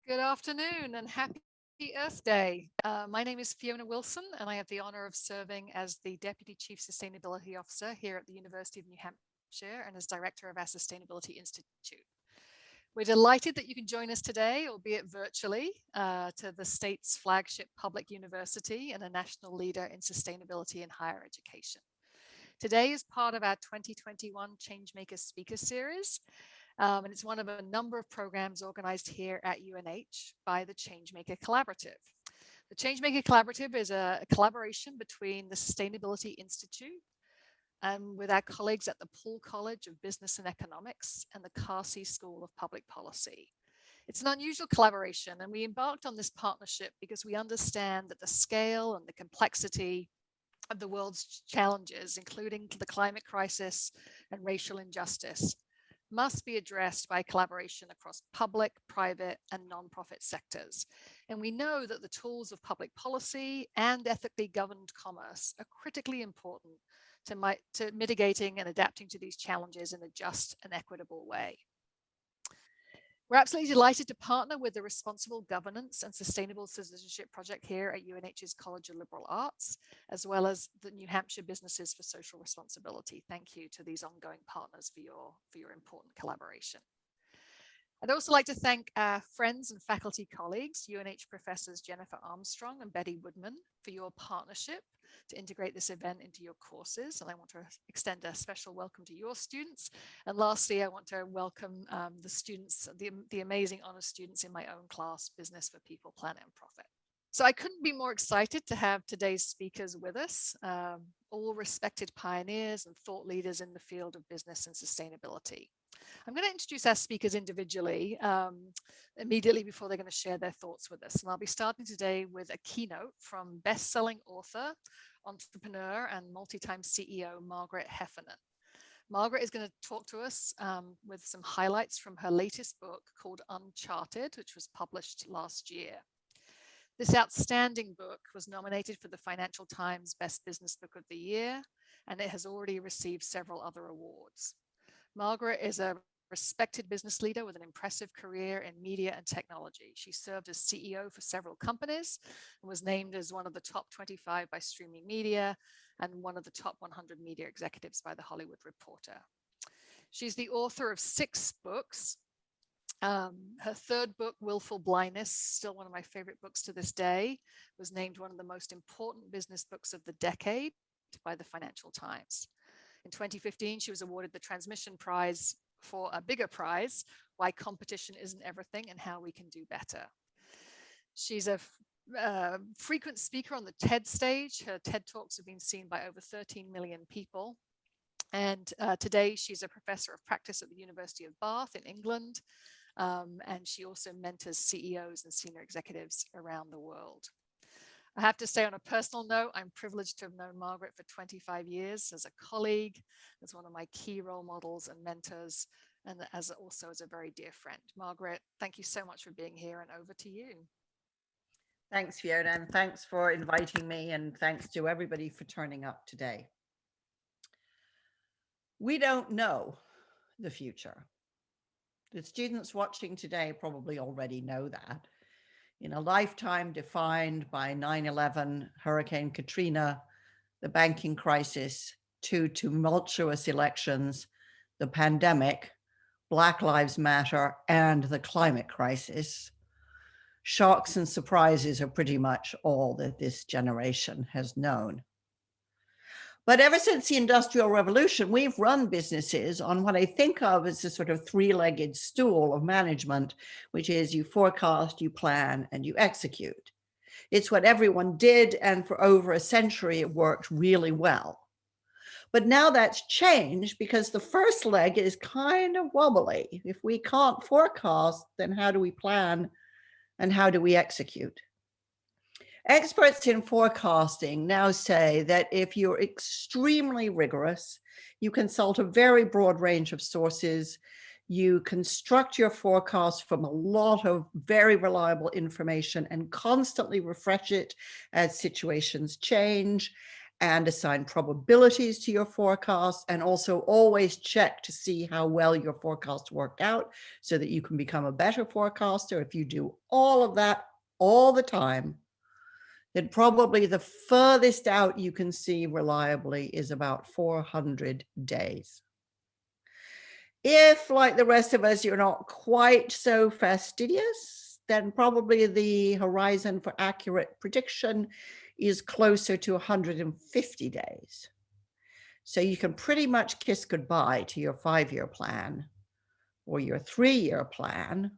Good afternoon and happy Earth Day. My name is Fiona Wilson, and I have the honor of serving as the Deputy Chief Sustainability Officer here at the University of New Hampshire and as Director of our Sustainability Institute. We're delighted that you can join us today, albeit virtually, to the state's flagship public university and a national leader in sustainability in higher education. Today is part of our 2021 Changemaker Speaker Series, and it's one of a number of programs organized here at UNH by the Changemaker Collaborative. The Changemaker Collaborative is a collaboration between the Sustainability Institute and with our colleagues at the Poole College of Business and Economics and the Carsey School of Public Policy. It's an unusual collaboration, and we embarked on this partnership because we understand that the scale and the complexity of the world's challenges, including the climate crisis and racial injustice, must be addressed by collaboration across public, private, and nonprofit sectors. And we know that the tools of public policy and ethically governed commerce are critically important to mitigating and adapting to these challenges in a just and equitable way. We're absolutely delighted to partner with the Responsible Governance and Sustainable Citizenship Project here at UNH's College of Liberal Arts, as well as the New Hampshire Businesses for Social Responsibility. Thank you to these ongoing partners for your important collaboration. I'd also like to thank our friends and faculty colleagues, UNH professors Jennifer Armstrong and Betty Woodman, for your partnership to integrate this event into your courses. And I want to extend a special welcome to your students. And lastly, I want to welcome the students, the amazing honors students in my own class, Business for People, Planet and Profit. So I couldn't be more excited to have today's speakers with us, all respected pioneers and thought leaders in the field of business and sustainability. I'm going to introduce our speakers individually immediately before they're going to share their thoughts with us. And I'll be starting today with a keynote from best-selling author, entrepreneur, and multi-time CEO, Margaret Heffernan. Margaret is going to talk to us with some highlights from her latest book called Uncharted, which was published last year. This outstanding book was nominated for the Financial Times Best Business Book of the Year, and it has already received several other awards. Margaret is a respected business leader with an impressive career in media and technology. She served as CEO for several companies and was named as one of the top 25 by Streaming Media and one of the top 100 media executives by The Hollywood Reporter. She's the author of 6 books. Her third book, Willful Blindness, still one of my favorite books to this day, was named one of the most important business books of the decade by the Financial Times. In 2015, she was awarded the Transmission Prize for a bigger prize, Why Competition Isn't Everything and How We Can Do Better. She's a frequent speaker on the TED stage. Her TED Talks have been seen by over 13 million people. And today she's a professor of practice at the University of Bath in England. And she also mentors CEOs and senior executives around the world. I have to say, on a personal note, I'm privileged to have known Margaret for 25 years as a colleague, as one of my key role models and mentors, and also as a very dear friend. Margaret, thank you so much for being here, and over to you. Thanks, Fiona, and thanks for inviting me, and thanks to everybody for turning up today. We don't know the future. The students watching today probably already know that. In a lifetime defined by 9/11, Hurricane Katrina, the banking crisis, 2 tumultuous elections, the pandemic, Black Lives Matter, and the climate crisis, shocks and surprises are pretty much all that this generation has known. But ever since the Industrial Revolution, we've run businesses on what I think of as a sort of 3-legged stool of management, which is you forecast, you plan, and you execute. It's what everyone did, and for over a century, it worked really well. But now that's changed because the first leg is kind of wobbly. If we can't forecast, then how do we plan and how do we execute? Experts in forecasting now say that if you're extremely rigorous, you consult a very broad range of sources, you construct your forecast from a lot of very reliable information and constantly refresh it as situations change, and assign probabilities to your forecast, and also always check to see how well your forecasts work out so that you can become a better forecaster. If you do all of that all the time, then probably the furthest out you can see reliably is about 400 days. If, like the rest of us, you're not quite so fastidious, then probably the horizon for accurate prediction is closer to 150 days. So you can pretty much kiss goodbye to your 5-year plan or your 3-year plan,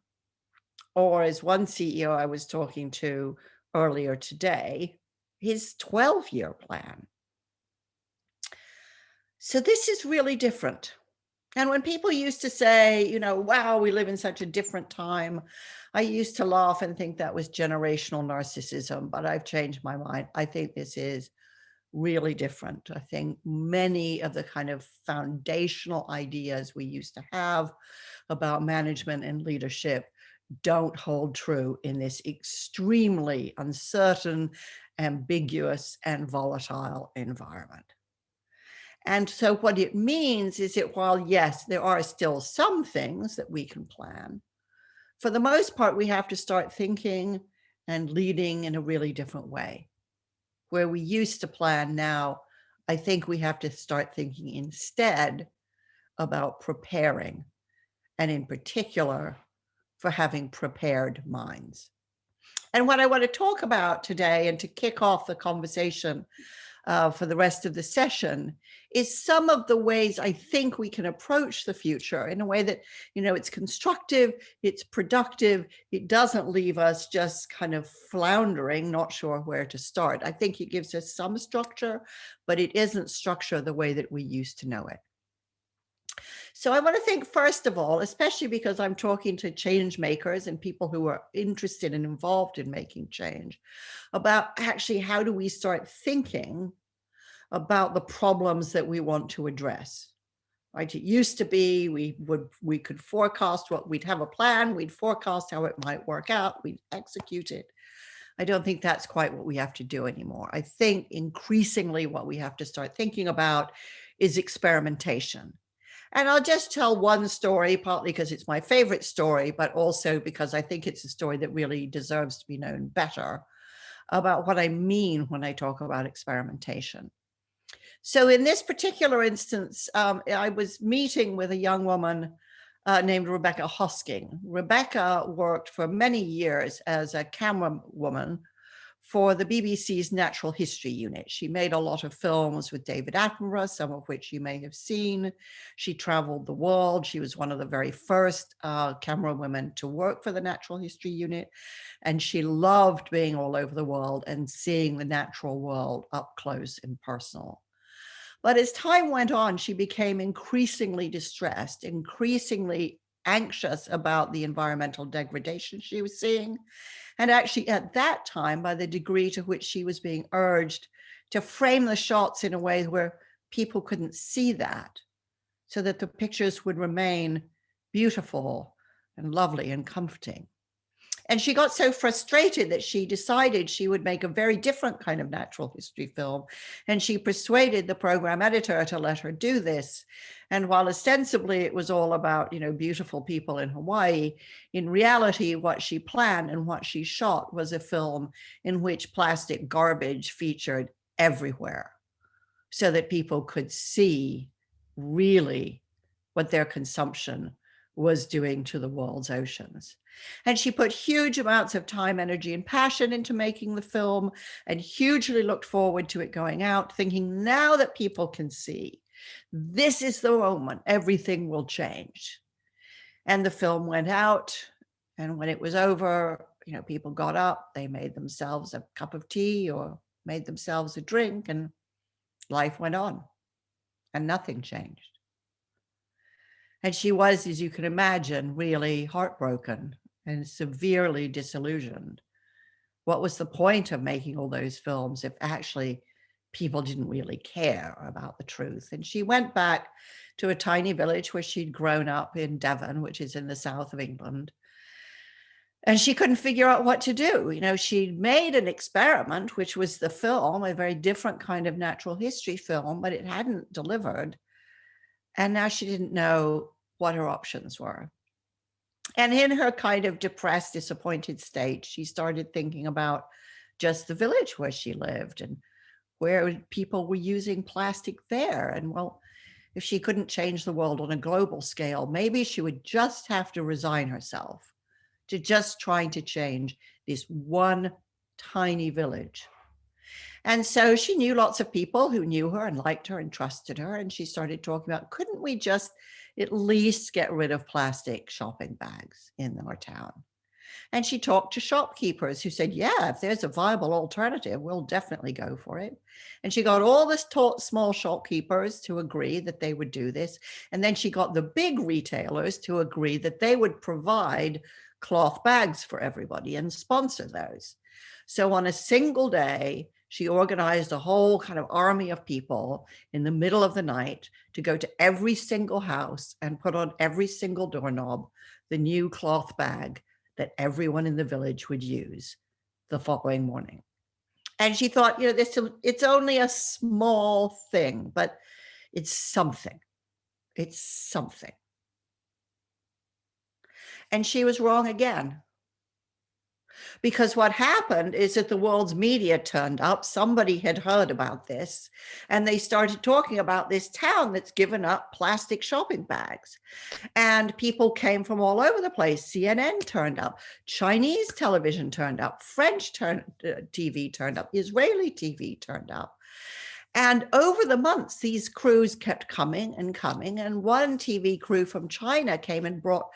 or as one CEO I was talking to earlier today, his 12-year plan. So this is really different. And when people used to say, you know, wow, we live in such a different time, I used to laugh and think that was generational narcissism, but I've changed my mind. I think this is really different. I think many of the kind of foundational ideas we used to have about management and leadership don't hold true in this extremely uncertain, ambiguous, and volatile environment. And so what it means is that while, yes, there are still some things that we can plan, for the most part, we have to start thinking and leading in a really different way. Where we used to plan now, I think we have to start thinking instead about preparing, and in particular, for having prepared minds. And what I want to talk about today, and to kick off the conversation for the rest of the session, is some of the ways I think we can approach the future in a way that, you know, it's constructive, it's productive, it doesn't leave us just kind of floundering, not sure where to start. I think it gives us some structure, but it isn't structure the way that we used to know it. So I want to think, first of all, especially because I'm talking to change makers and people who are interested and involved in making change, about actually how do we start thinking about the problems that we want to address. Right? It used to be we could forecast we'd have a plan, we'd forecast how it might work out, we'd execute it. I don't think that's quite what we have to do anymore. I think increasingly what we have to start thinking about is experimentation. And I'll just tell one story, partly because it's my favorite story, but also because I think it's a story that really deserves to be known better, about what I mean when I talk about experimentation. So in this particular instance, I was meeting with a young woman named Rebecca Hosking. Rebecca worked for many years as a camera woman for the BBC's Natural History Unit. She made a lot of films with David Attenborough, some of which you may have seen. She traveled the world. She was one of the very first camera women to work for the Natural History Unit. And she loved being all over the world and seeing the natural world up close and personal. But as time went on, she became increasingly distressed, increasingly anxious about the environmental degradation she was seeing. And actually at that time, by the degree to which she was being urged to frame the shots in a way where people couldn't see that, so that the pictures would remain beautiful and lovely and comforting. And she got so frustrated that she decided she would make a very different kind of natural history film. And she persuaded the program editor to let her do this. And while ostensibly it was all about, you know, beautiful people in Hawaii, in reality, what she planned and what she shot was a film in which plastic garbage featured everywhere, so that people could see really what their consumption was doing to the world's oceans. And she put huge amounts of time, energy, and passion into making the film, and hugely looked forward to it going out, thinking, now that people can see, this is the moment everything will change. And the film went out, and when it was over, you know, people got up, they made themselves a cup of tea or made themselves a drink, and life went on, and nothing changed. And she was, as you can imagine, really heartbroken and severely disillusioned. What was the point of making all those films if actually people didn't really care about the truth? And she went back to a tiny village where she'd grown up in Devon, which is in the south of England. And she couldn't figure out what to do. You know, she made an experiment, which was the film, a very different kind of natural history film, but it hadn't delivered. And now she didn't know what her options were. And in her kind of depressed, disappointed state, she started thinking about just the village where she lived and where people were using plastic there. And well, if she couldn't change the world on a global scale, maybe she would just have to resign herself to just trying to change this one tiny village. And so she knew lots of people who knew her and liked her and trusted her. And she started talking about, couldn't we just at least get rid of plastic shopping bags in our town? And she talked to shopkeepers who said, yeah, if there's a viable alternative, we'll definitely go for it. And she got all the small shopkeepers to agree that they would do this. And then she got the big retailers to agree that they would provide cloth bags for everybody and sponsor those. So on a single day, she organized a whole kind of army of people in the middle of the night to go to every single house and put on every single doorknob the new cloth bag that everyone in the village would use the following morning. And she thought, you know, it's only a small thing, but it's something. It's something. And she was wrong again. Because what happened is that the world's media turned up. Somebody had heard about this, and they started talking about this town that's given up plastic shopping bags. And people came from all over the place. CNN turned up, Chinese television turned up, French TV turned up, Israeli TV turned up. And over the months, these crews kept coming and coming. And one TV crew from China came and brought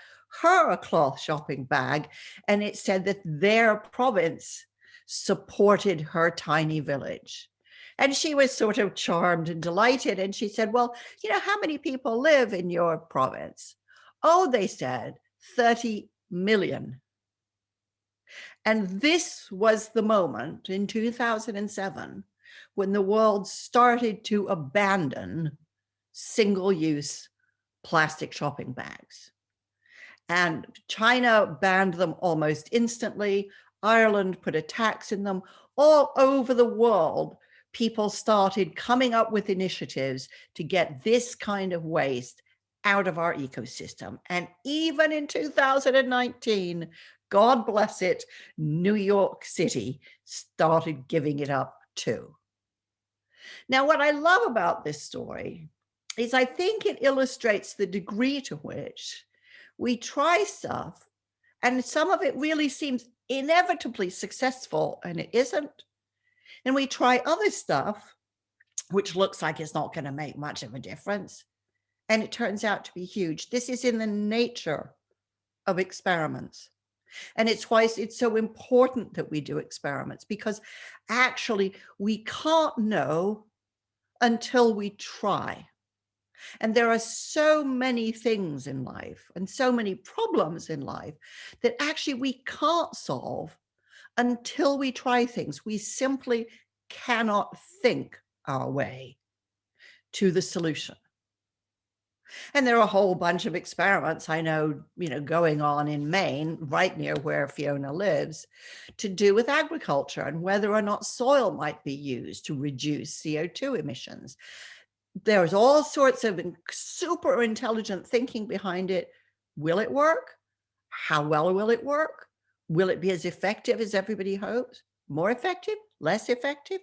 her a cloth shopping bag, and it said that their province supported her tiny village. And she was sort of charmed and delighted. And she said, well, you know, how many people live in your province? Oh, they said, 30 million. And this was the moment in 2007 when the world started to abandon single-use plastic shopping bags. And China banned them almost instantly. Ireland put a tax in them. All over the world, people started coming up with initiatives to get this kind of waste out of our ecosystem. And even in 2019, God bless it, New York City started giving it up too. Now, what I love about this story is I think it illustrates the degree to which we try stuff, and some of it really seems inevitably successful, and it isn't. And we try other stuff, which looks like it's not going to make much of a difference, and it turns out to be huge. This is in the nature of experiments. And it's why it's so important that we do experiments, because actually we can't know until we try. And there are so many things in life and so many problems in life that actually we can't solve until we try things. We simply cannot think our way to the solution. And there are a whole bunch of experiments I know, going on in Maine, right near where Fiona lives, to do with agriculture and whether or not soil might be used to reduce CO2 emissions. There's all sorts of super intelligent thinking behind it. Will it work? How well will it work? Will it be as effective as everybody hopes? More effective? Less effective?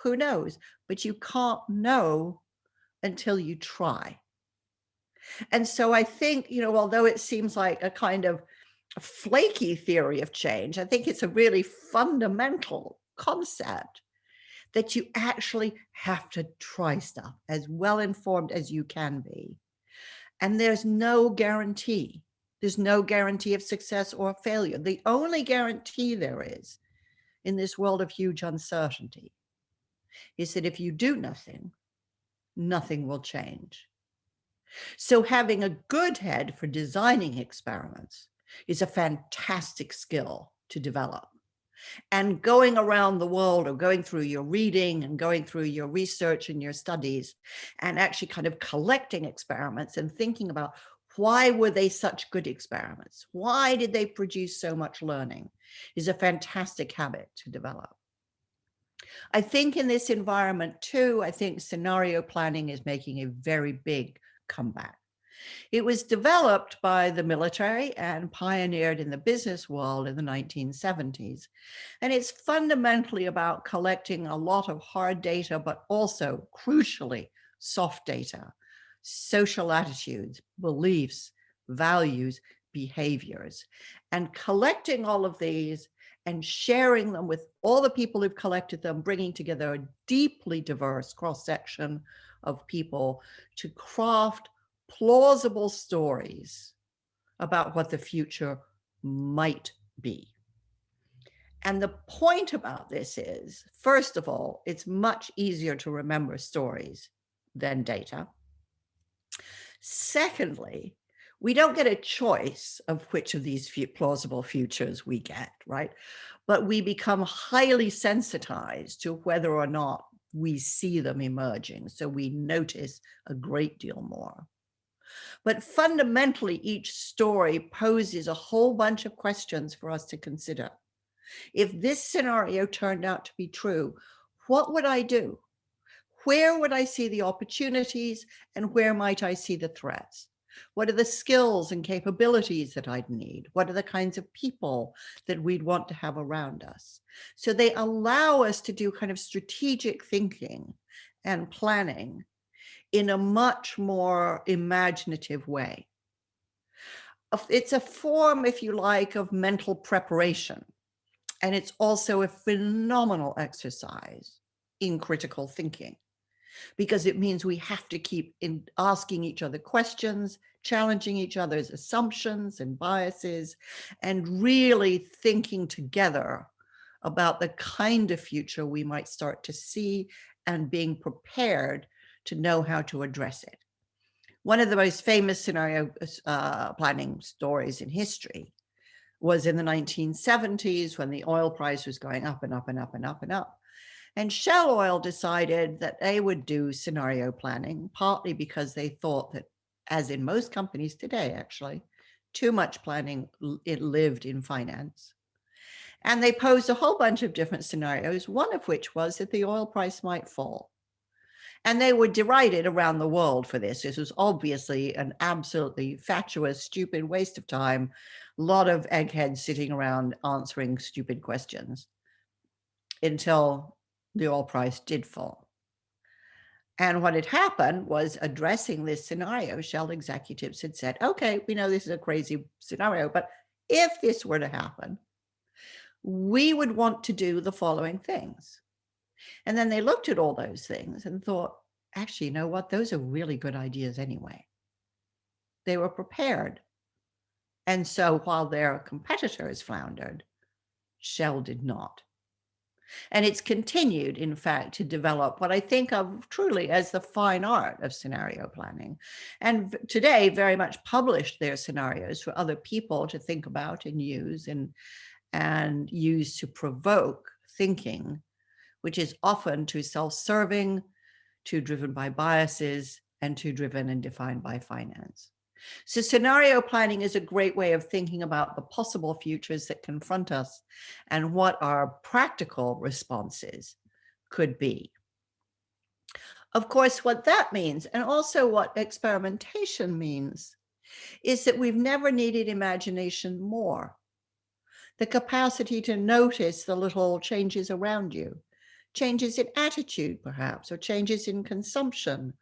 Who knows? But you can't know until you try. And so I think, although it seems like a kind of flaky theory of change, I think it's a really fundamental concept that you actually have to try stuff as well informed as you can be. And there's no guarantee. There's no guarantee of success or failure. The only guarantee there is in this world of huge uncertainty is that if you do nothing, nothing will change. So having a good head for designing experiments is a fantastic skill to develop. And going around the world, or going through your reading and going through your research and your studies, and actually kind of collecting experiments and thinking about Why were they such good experiments? Why did they produce so much learning? Is a fantastic habit to develop. I think in this environment too, I think scenario planning is making a very big comeback. It was developed by the military and pioneered in the business world in the 1970s. And it's fundamentally about collecting a lot of hard data, but also crucially, soft data, social attitudes, beliefs, values, behaviors, and collecting all of these and sharing them with all the people who've collected them, bringing together a deeply diverse cross-section of people to craft plausible stories about what the future might be. And the point about this is, first of all, it's much easier to remember stories than data. Secondly, we don't get a choice of which of these plausible futures we get, right? But we become highly sensitized to whether or not we see them emerging. So we notice a great deal more. But fundamentally, each story poses a whole bunch of questions for us to consider. If this scenario turned out to be true, what would I do? Where would I see the opportunities and where might I see the threats? What are the skills and capabilities that I'd need? What are the kinds of people that we'd want to have around us? So they allow us to do kind of strategic thinking and planning in a much more imaginative way. It's a form, if you like, of mental preparation. And it's also a phenomenal exercise in critical thinking, because it means we have to keep asking each other questions, challenging each other's assumptions and biases, and really thinking together about the kind of future we might start to see and being prepared to know how to address it. One of the most famous scenario planning stories in history was in the 1970s when the oil price was going up and up and up and up and up. And Shell Oil decided that they would do scenario planning, partly because they thought that, as in most companies today, actually, too much planning, it lived in finance. And they posed a whole bunch of different scenarios, one of which was that the oil price might fall. And they were derided around the world for this. This was obviously an absolutely fatuous, stupid waste of time. A lot of eggheads sitting around answering stupid questions until the oil price did fall. And what had happened was, addressing this scenario, Shell executives had said, okay, we know this is a crazy scenario, but if this were to happen, we would want to do the following things. And then they looked at all those things and thought, actually, you know what? Those are really good ideas anyway. They were prepared. And so while their competitors floundered, Shell did not. And it's continued, in fact, to develop what I think of truly as the fine art of scenario planning. And today, very much published their scenarios for other people to think about and use to provoke thinking, which is often too self-serving, too driven by biases, and too driven and defined by finance. So scenario planning is a great way of thinking about the possible futures that confront us and what our practical responses could be. Of course, what that means, and also what experimentation means, is that we've never needed imagination more. The capacity to notice the little changes around you, changes in attitude, perhaps, or changes in consumption,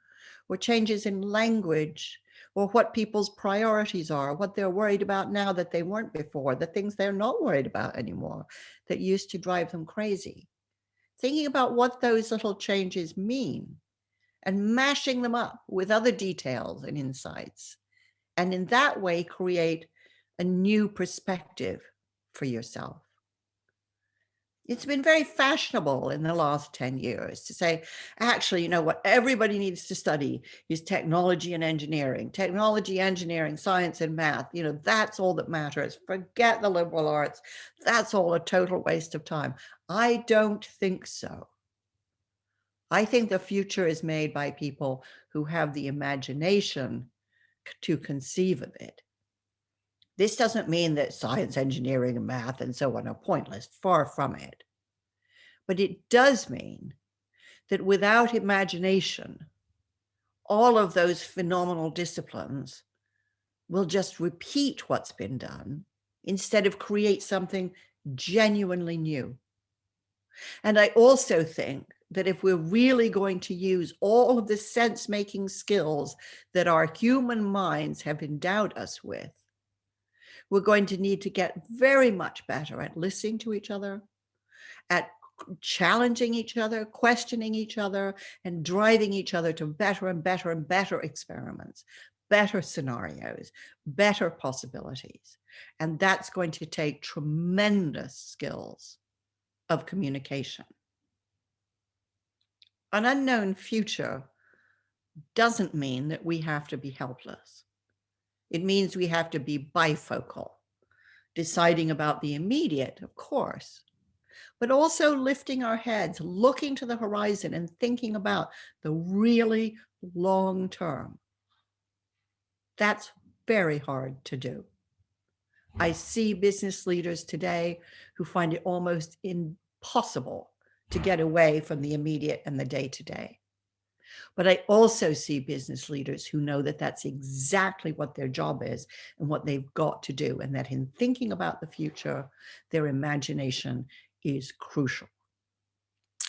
or changes in language, or what people's priorities are, what they're worried about now that they weren't before, the things they're not worried about anymore that used to drive them crazy. Thinking about what those little changes mean and mashing them up with other details and insights, and in that way create a new perspective for yourself. It's been very fashionable in the last 10 years to say, actually, you know, what everybody needs to study is technology and engineering, science and math. You know, that's all that matters. Forget the liberal arts. That's all a total waste of time. I don't think so. I think the future is made by people who have the imagination to conceive of it. This doesn't mean that science, engineering, and math and so on are pointless, far from it. But it does mean that without imagination, all of those phenomenal disciplines will just repeat what's been done instead of create something genuinely new. And I also think that if we're really going to use all of the sense-making skills that our human minds have endowed us with, we're going to need to get very much better at listening to each other, at challenging each other, questioning each other, and driving each other to better and better and better experiments, better scenarios, better possibilities. And that's going to take tremendous skills of communication. An unknown future doesn't mean that we have to be helpless. It means we have to be bifocal, deciding about the immediate, of course, but also lifting our heads, looking to the horizon and thinking about the really long term. That's very hard to do. I see business leaders today who find it almost impossible to get away from the immediate and the day-to-day. But I also see business leaders who know that that's exactly what their job is and what they've got to do, and that in thinking about the future, their imagination is crucial.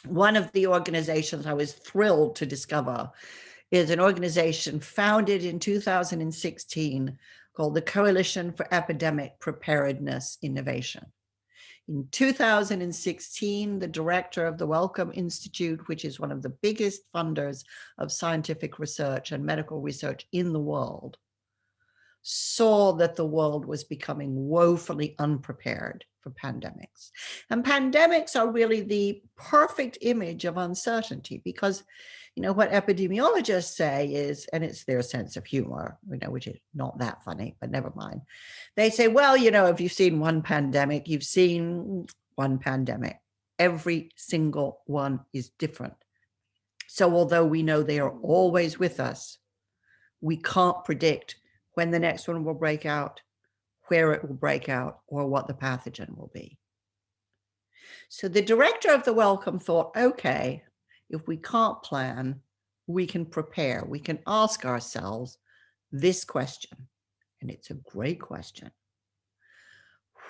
One of the organizations I was thrilled to discover is an organization founded in 2016 called the Coalition for Epidemic Preparedness Innovation. In 2016, the director of the Wellcome Institute, which is one of the biggest funders of scientific research and medical research in the world, saw that the world was becoming woefully unprepared for pandemics. And pandemics are really the perfect image of uncertainty, because what epidemiologists say is, and it's their sense of humor, which is not that funny, but never mind. They say, well, if you've seen one pandemic, you've seen one pandemic. Every single one is different. So although we know they are always with us, we can't predict when the next one will break out, where it will break out, or what the pathogen will be. So the director of the Wellcome thought, okay, if we can't plan, we can prepare. We can ask ourselves this question, and it's a great question.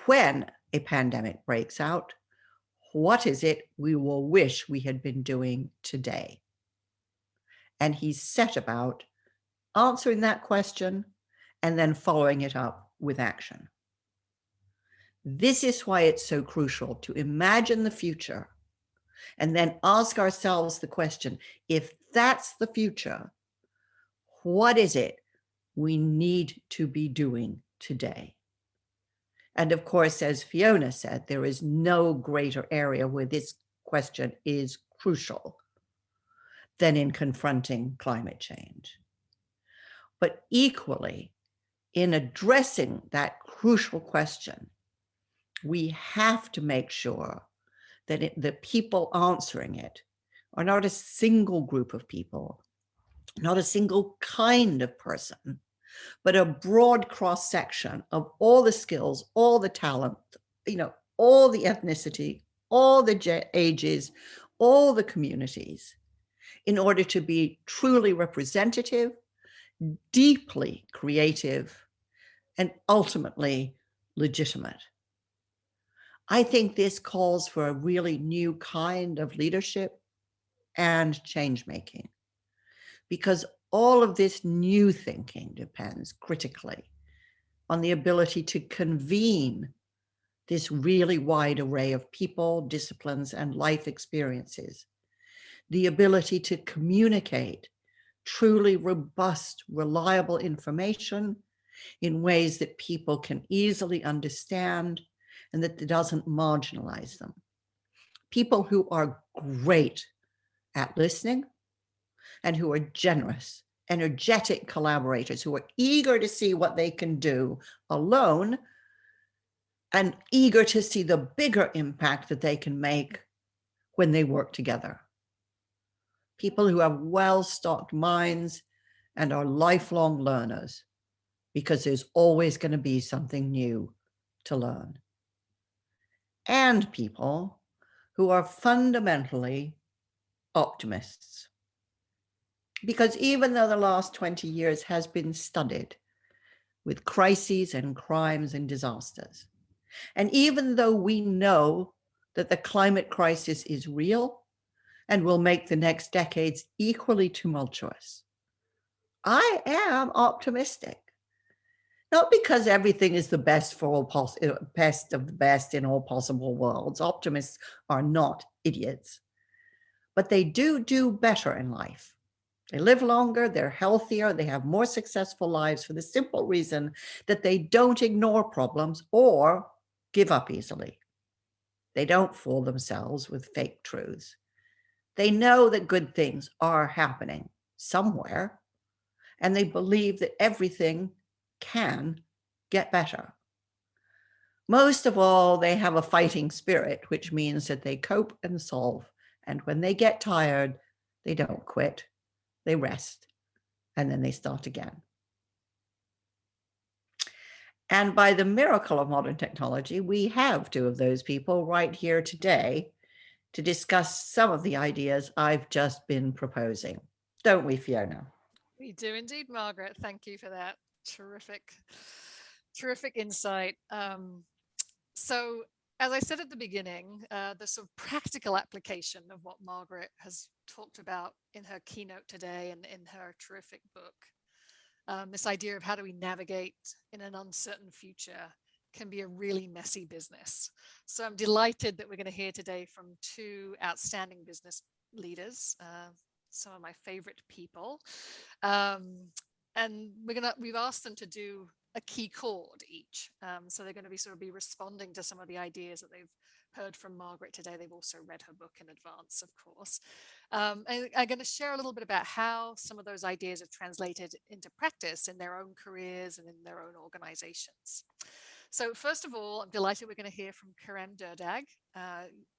When a pandemic breaks out, what is it we will wish we had been doing today? And he set about answering that question and then following it up with action. This is why it's so crucial to imagine the future and then ask ourselves the question, if that's the future, what is it we need to be doing today? And of course, as Fiona said, there is no greater area where this question is crucial than in confronting climate change. But equally, in addressing that crucial question, we have to make sure that the people answering it are not a single group of people, not a single kind of person, but a broad cross-section of all the skills, all the talent, all the ethnicity, all the ages, all the communities, in order to be truly representative, deeply creative, and ultimately legitimate. I think this calls for a really new kind of leadership and change making, because all of this new thinking depends critically on the ability to convene this really wide array of people, disciplines, and life experiences, the ability to communicate truly robust, reliable information in ways that people can easily understand and that doesn't marginalize them. People who are great at listening and who are generous, energetic collaborators, who are eager to see what they can do alone and eager to see the bigger impact that they can make when they work together. People who have well-stocked minds and are lifelong learners because there's always going to be something new to learn. And people who are fundamentally optimists. Because even though the last 20 years has been studded with crises and crimes and disasters, and even though we know that the climate crisis is real and will make the next decades equally tumultuous, I am optimistic. Not because everything is the best for all best of the best in all possible worlds. Optimists are not idiots, but they do better in life. They live longer, they're healthier, they have more successful lives for the simple reason that they don't ignore problems or give up easily. They don't fool themselves with fake truths. They know that good things are happening somewhere, and they believe that everything can get better. Most of all, they have a fighting spirit, which means that they cope and solve. And when they get tired, they don't quit, they rest, and then they start again. And by the miracle of modern technology, we have two of those people right here today to discuss some of the ideas I've just been proposing. Don't we, Fiona? We do indeed, Margaret. Thank you for that terrific insight. So, as I said at the beginning, the sort of practical application of what Margaret has talked about in her keynote today and in her terrific book, this idea of how do we navigate in an uncertain future can be a really messy business. So I'm delighted that we're going to hear today from two outstanding business leaders, some of my favorite people. And we've asked them to do a key chord each. So they're going to be sort of be responding to some of the ideas that they've heard from Margaret today. They've also read her book in advance, of course. And I'm going to share a little bit about how some of those ideas are translated into practice in their own careers and in their own organizations. So first of all, I'm delighted we're going to hear from Kerem Durdag.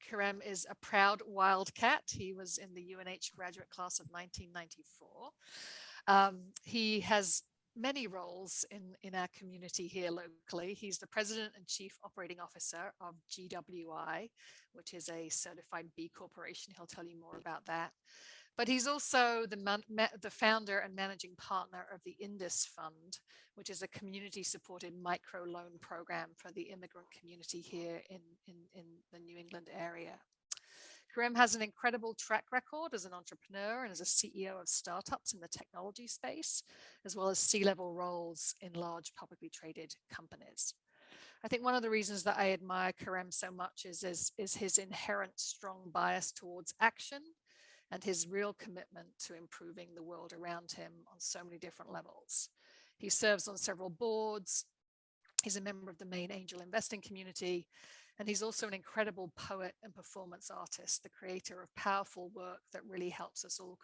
Kerem is a proud wildcat. He was in the UNH graduate class of 1994. He has many roles in our community here locally. He's the president and chief operating officer of GWI, which is a certified B Corporation. He'll tell you more about that. But he's also the founder and managing partner of the Indus Fund, which is a community-supported microloan program for the immigrant community here in the New England area. Kerem has an incredible track record as an entrepreneur and as a CEO of startups in the technology space, as well as C-level roles in large publicly traded companies. I think one of the reasons that I admire Kerem so much is his inherent strong bias towards action and his real commitment to improving the world around him on so many different levels. He serves on several boards. He's a member of the main angel investing community. And he's also an incredible poet and performance artist, the creator of powerful work that really helps us all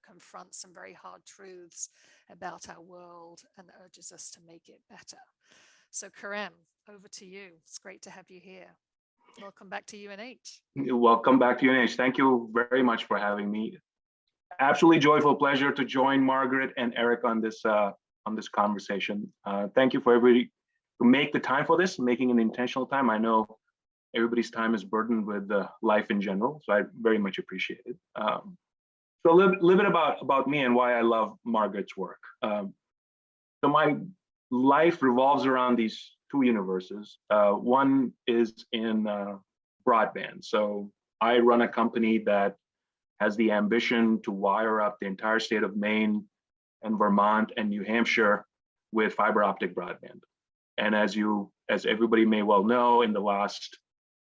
confront some very hard truths about our world and urges us to make it better. So Kerem, over to you. It's great to have you here. Welcome back to UNH. Welcome back to UNH. Thank you very much for having me. Absolutely joyful pleasure to join Margaret and Eric on this conversation. Thank you for everybody who make the time for this, making an intentional time. I know everybody's time is burdened with life in general, so I very much appreciate it. So a little bit about me and why I love Margaret's work. So my life revolves around these two universes. One is in broadband. So I run a company that has the ambition to wire up the entire state of Maine and Vermont and New Hampshire with fiber optic broadband. And as everybody may well know, in the last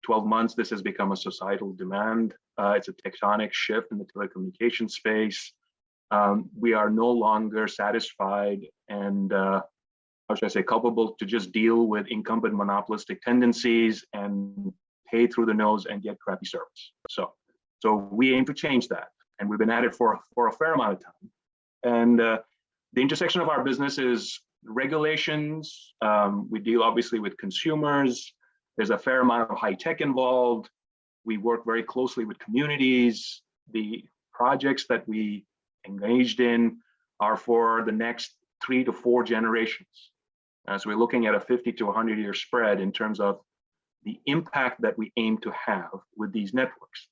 12 months, this has become a societal demand. It's a tectonic shift in the telecommunications space. We are no longer satisfied and how should I say, culpable to just deal with incumbent monopolistic tendencies and pay through the nose and get crappy service. So we aim to change that, and we've been at it for a fair amount of time. And the intersection of our business is regulations. We deal obviously with consumers. There's a fair amount of high tech involved. We work very closely with communities. The projects that we engaged in are for the next 3 to 4 generations. So we're looking at a 50 to 100-year spread in terms of the impact that we aim to have with these networks.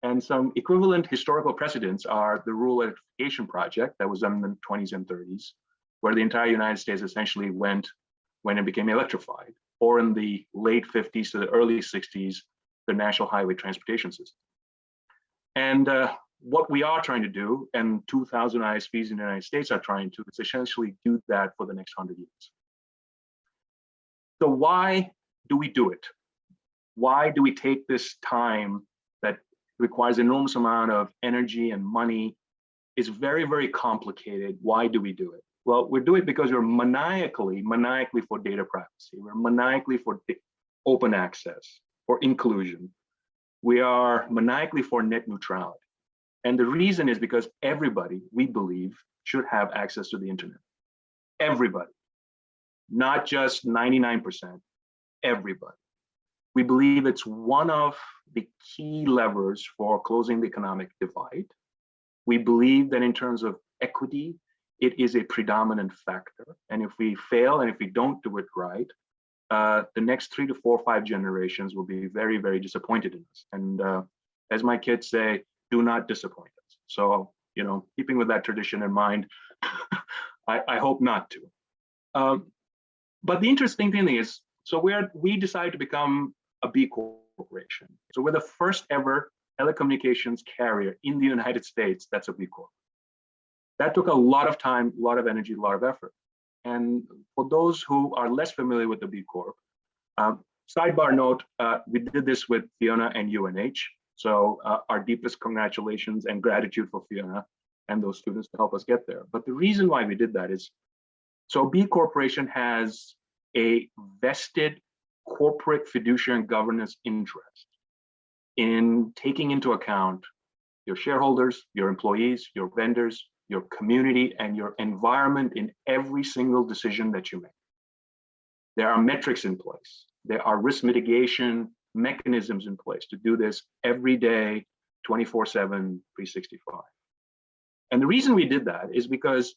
And some equivalent historical precedents are the Rural Electrification Project that was done in the 20s and 30s, where the entire United States essentially went when it became electrified, or in the late 50s to the early 60s, the National Highway Transportation System. And what we are trying to do, and 2,000 ISPs in the United States are trying to, is essentially do that for the next 100 years. So why do we do it? Why do we take this time that requires enormous amount of energy and money? It's very, very complicated. Why do we do it? Well, we do it because we're maniacally for data privacy. We're maniacally for open access, for inclusion. We are maniacally for net neutrality. And the reason is because everybody, we believe, should have access to the internet. Everybody, not just 99%, everybody. We believe it's one of the key levers for closing the economic divide. We believe that in terms of equity, it is a predominant factor. And if we fail and if we don't do it right, the next 3 to 4 or 5 generations will be very, very disappointed in us. And as my kids say, do not disappoint us. So, you know, keeping with that tradition in mind, I hope not to. But the interesting thing is, so we decided to become a B Corporation. So we're the first ever telecommunications carrier in the United States that's a B Corp. That took a lot of time, a lot of energy, a lot of effort. And for those who are less familiar with the B Corp, sidebar note, we did this with Fiona and UNH. So our deepest congratulations and gratitude for Fiona and those students to help us get there. But the reason why we did that is, so B Corporation has a vested corporate fiduciary governance interest in taking into account your shareholders, your employees, your vendors, your community, and your environment in every single decision that you make. There are metrics in place. There are risk mitigation mechanisms in place to do this every day, 24/7, 365. And the reason we did that is because,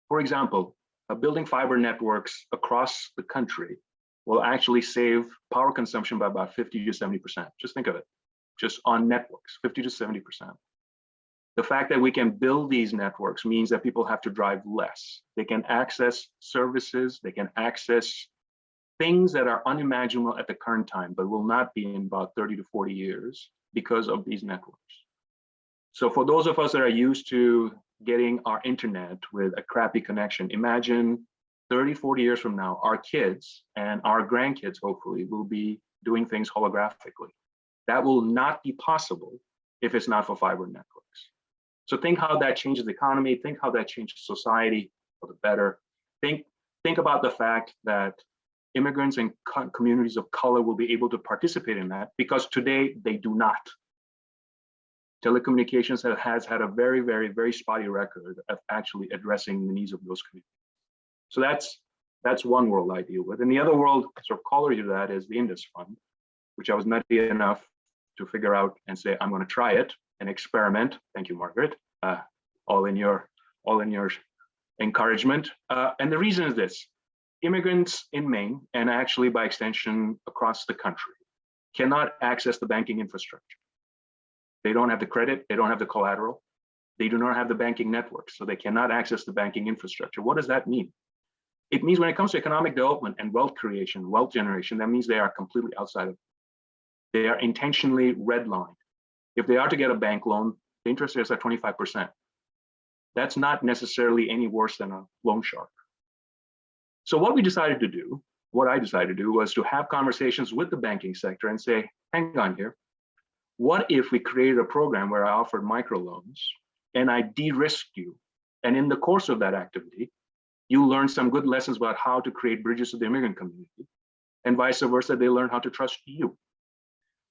for example, building fiber networks across the country will actually save power consumption by about 50 to 70%. Just think of it, just on networks, 50 to 70%. The fact that we can build these networks means that people have to drive less. They can access services, they can access things that are unimaginable at the current time, but will not be in about 30 to 40 years because of these networks. So for those of us that are used to getting our internet with a crappy connection, imagine 30, 40 years from now, our kids and our grandkids hopefully will be doing things holographically. That will not be possible if it's not for fiber networks. So think how that changes the economy, think how that changes society for the better. Think about the fact that immigrants and communities of color will be able to participate in that, because today they do not. Telecommunications has had a very, very, very spotty record of actually addressing the needs of those communities. So that's one world I deal with. And the other world, sort of corollary to that, is the Indus Fund, which I was nutty enough to figure out and say, I'm going to try it and experiment. Thank you, Margaret. All in your encouragement. And the reason is this: immigrants in Maine, and actually by extension across the country, cannot access the banking infrastructure. They don't have the credit, they don't have the collateral, they do not have the banking network, so they cannot access the banking infrastructure. What does that mean? It means when it comes to economic development and wealth creation, wealth generation, that means they are completely outside of it. They are intentionally redlined. If they are to get a bank loan, the interest rates are 25%. That's not necessarily any worse than a loan shark. So what I decided to do was to have conversations with the banking sector and say, hang on here, what if we created a program where I offered microloans and I de-risked you? And in the course of that activity, you learn some good lessons about how to create bridges to the immigrant community, and vice versa, they learn how to trust you.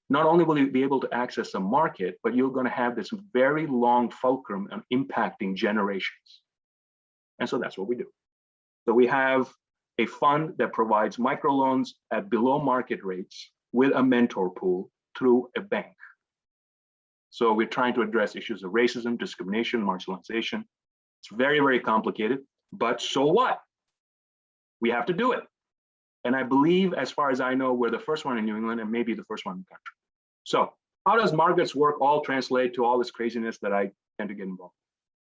Not only will you be able to access a market, but you're going to have this very long fulcrum of impacting generations. And so that's what we do. So we have a fund that provides microloans at below market rates with a mentor pool through a bank. So we're trying to address issues of racism, discrimination, marginalization. It's very, very complicated, but so what? We have to do it. And I believe, as far as I know, we're the first one in New England and maybe the first one in the country. So how does Margaret's work all translate to all this craziness that I tend to get involved?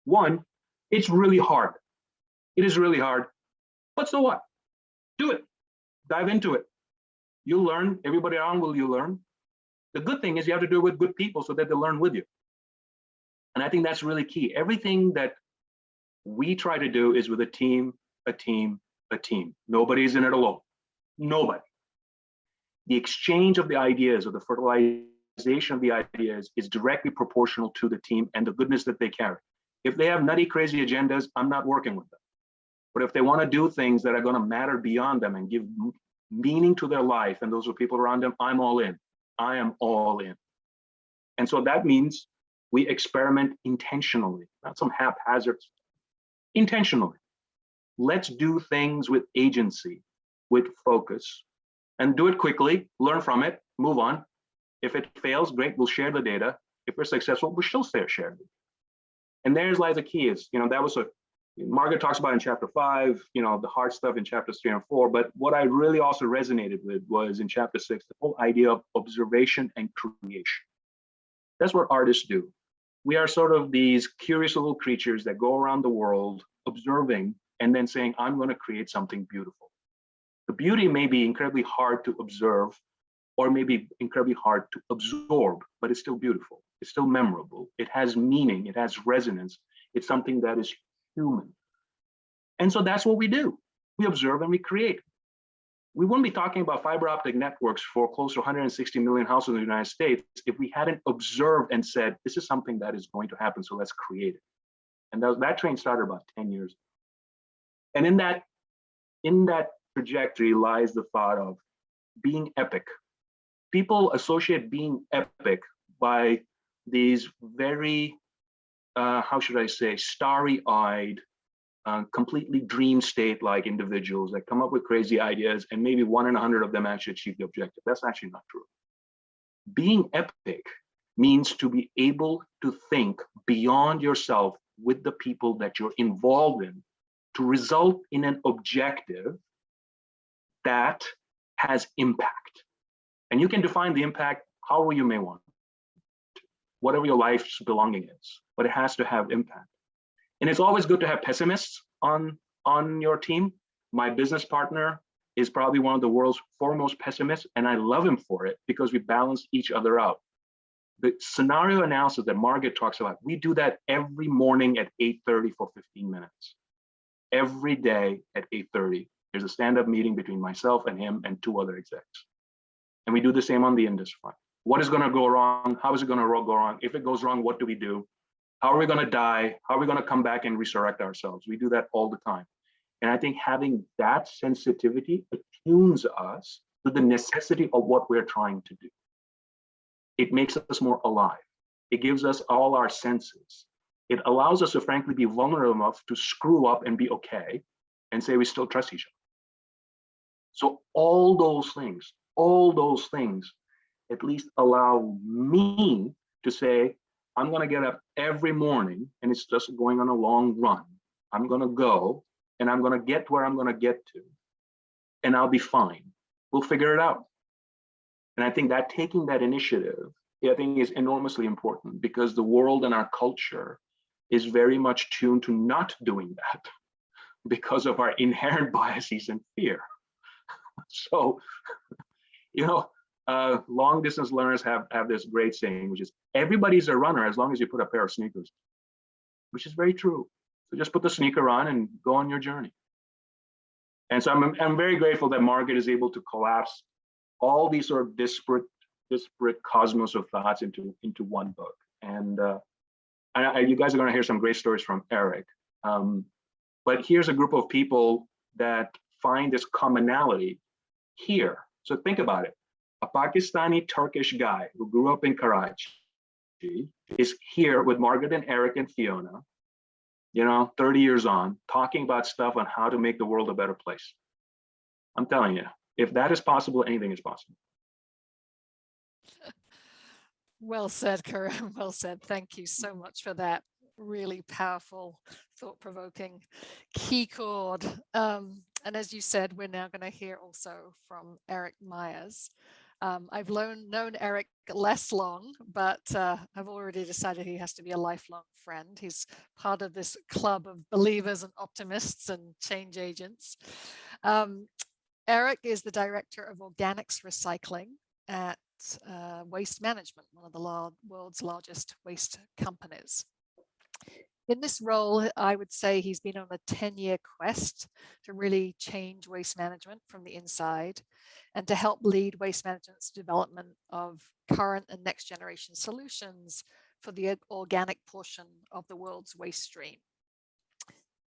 One, it's really hard. It is really hard. But so what? Do it. Dive into it. You'll learn. Everybody around you learn. The good thing is you have to do it with good people so that they learn with you. And I think that's really key. Everything that we try to do is with a team, a team, a team. Nobody's in it alone. Nobody. The exchange of the ideas or the fertilization of the ideas is directly proportional to the team and the goodness that they carry. If they have nutty, crazy agendas, I'm not working with them. But if they want to do things that are going to matter beyond them and give meaning to their life and those are people around them, I'm all in. I am all in. And so that means we experiment intentionally, not some haphazard, intentionally. Let's do things with agency, with focus, and do it quickly, learn from it, move on. If it fails, great, we'll share the data. If we're successful, we'll still share it. And there's lies the key is, that was Margaret talks about in chapter 5, the hard stuff in chapters 3 and 4, but what I really also resonated with was in chapter 6, the whole idea of observation and creation. That's what artists do. We are sort of these curious little creatures that go around the world observing and then saying, I'm going to create something beautiful. The beauty may be incredibly hard to observe or maybe incredibly hard to absorb, but it's still beautiful. It's still memorable. It has meaning. It has resonance. It's something that is human. And so that's what we do. We observe and we create. We wouldn't be talking about fiber optic networks for close to 160 million households in the United States if we hadn't observed and said, this is something that is going to happen, so let's create it. And that train started about 10 years ago. And in that trajectory lies the thought of being epic. People associate being epic by these very, how should I say, starry-eyed, completely dream state-like individuals that come up with crazy ideas and maybe 1 in 100 of them actually achieve the objective. That's actually not true. Being epic means to be able to think beyond yourself with the people that you're involved in to result in an objective that has impact. And you can define the impact however you may want, whatever your life's belonging is, but it has to have impact. And it's always good to have pessimists on your team. My business partner is probably one of the world's foremost pessimists, and I love him for it because we balance each other out. The scenario analysis that Margaret talks about, we do that every morning at 8:30 for 15 minutes. Every day at 8:30, there's a stand-up meeting between myself and him and 2 other execs. And we do the same on the industry front. What is going to go wrong? How is it going to go wrong? If it goes wrong, what do we do? How are we going to die? How are we going to come back and resurrect ourselves? We do that all the time. And I think having that sensitivity attunes us to the necessity of what we're trying to do. It makes us more alive. It gives us all our senses. It allows us to frankly be vulnerable enough to screw up and be okay and say we still trust each other. So all those things at least allow me to say, I'm going to get up every morning and it's just going on a long run. I'm going to go and I'm going to get where I'm going to get to and I'll be fine. We'll figure it out. And I think that taking that initiative, I think is enormously important because the world and our culture is very much tuned to not doing that because of our inherent biases and fear. So, long distance learners have this great saying, which is everybody's a runner as long as you put a pair of sneakers, which is very true. So just put the sneaker on and go on your journey. And so I'm very grateful that Margaret is able to collapse all these sort of disparate cosmos of thoughts into one book. And you guys are going to hear some great stories from Eric. But here's a group of people that find this commonality here. So think about it. A Pakistani Turkish guy who grew up in Karachi is here with Margaret and Eric and Fiona, 30 years on, talking about stuff on how to make the world a better place. I'm telling you, if that is possible, anything is possible. Well said, Karim. Well said. Thank you so much for that really powerful, thought-provoking key chord. And as you said, we're now going to hear also from Eric Myers. I've known Eric less long, but I've already decided he has to be a lifelong friend. He's part of this club of believers and optimists and change agents. Eric is the director of organics recycling at Waste Management, one of the world's largest waste companies. In this role, I would say he's been on a 10-year quest to really change waste management from the inside and to help lead waste management's development of current and next generation solutions for the organic portion of the world's waste stream.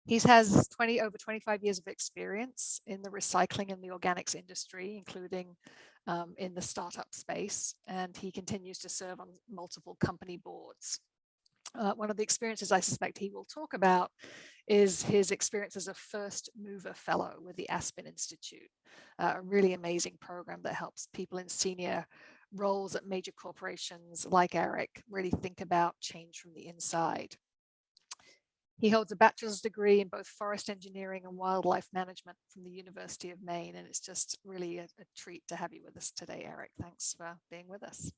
He has over 25 years of experience in the recycling and the organics industry, including in the startup space, and he continues to serve on multiple company boards. One of the experiences I suspect he will talk about is his experience as a first mover fellow with the Aspen Institute, a really amazing program that helps people in senior roles at major corporations like Eric really think about change from the inside. He holds a bachelor's degree in both forest engineering and wildlife management from the University of Maine, and it's just really a treat to have you with us today, Eric. Thanks for being with us.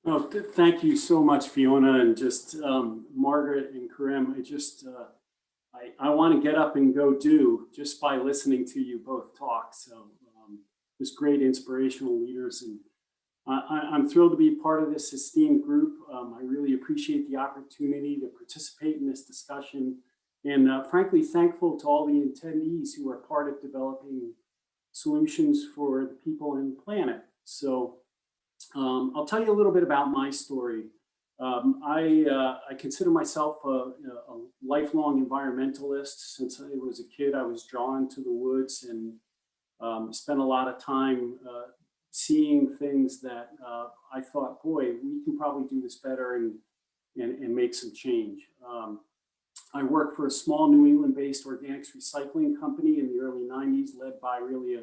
Well, thank you so much, Fiona, and just Margaret and Karim. I want to get up and go do just by listening to you both talk. So just great inspirational leaders, and I'm thrilled to be part of this esteemed group. I really appreciate the opportunity to participate in this discussion, and frankly, thankful to all the attendees who are part of developing solutions for the people and the planet. So I'll tell you a little bit about my story. I consider myself a lifelong environmentalist. Since I was a kid, I was drawn to the woods and spent a lot of time seeing things that I thought, boy, we can probably do this better and make some change. I worked for a small New England-based organics recycling company in the early 90s, led by really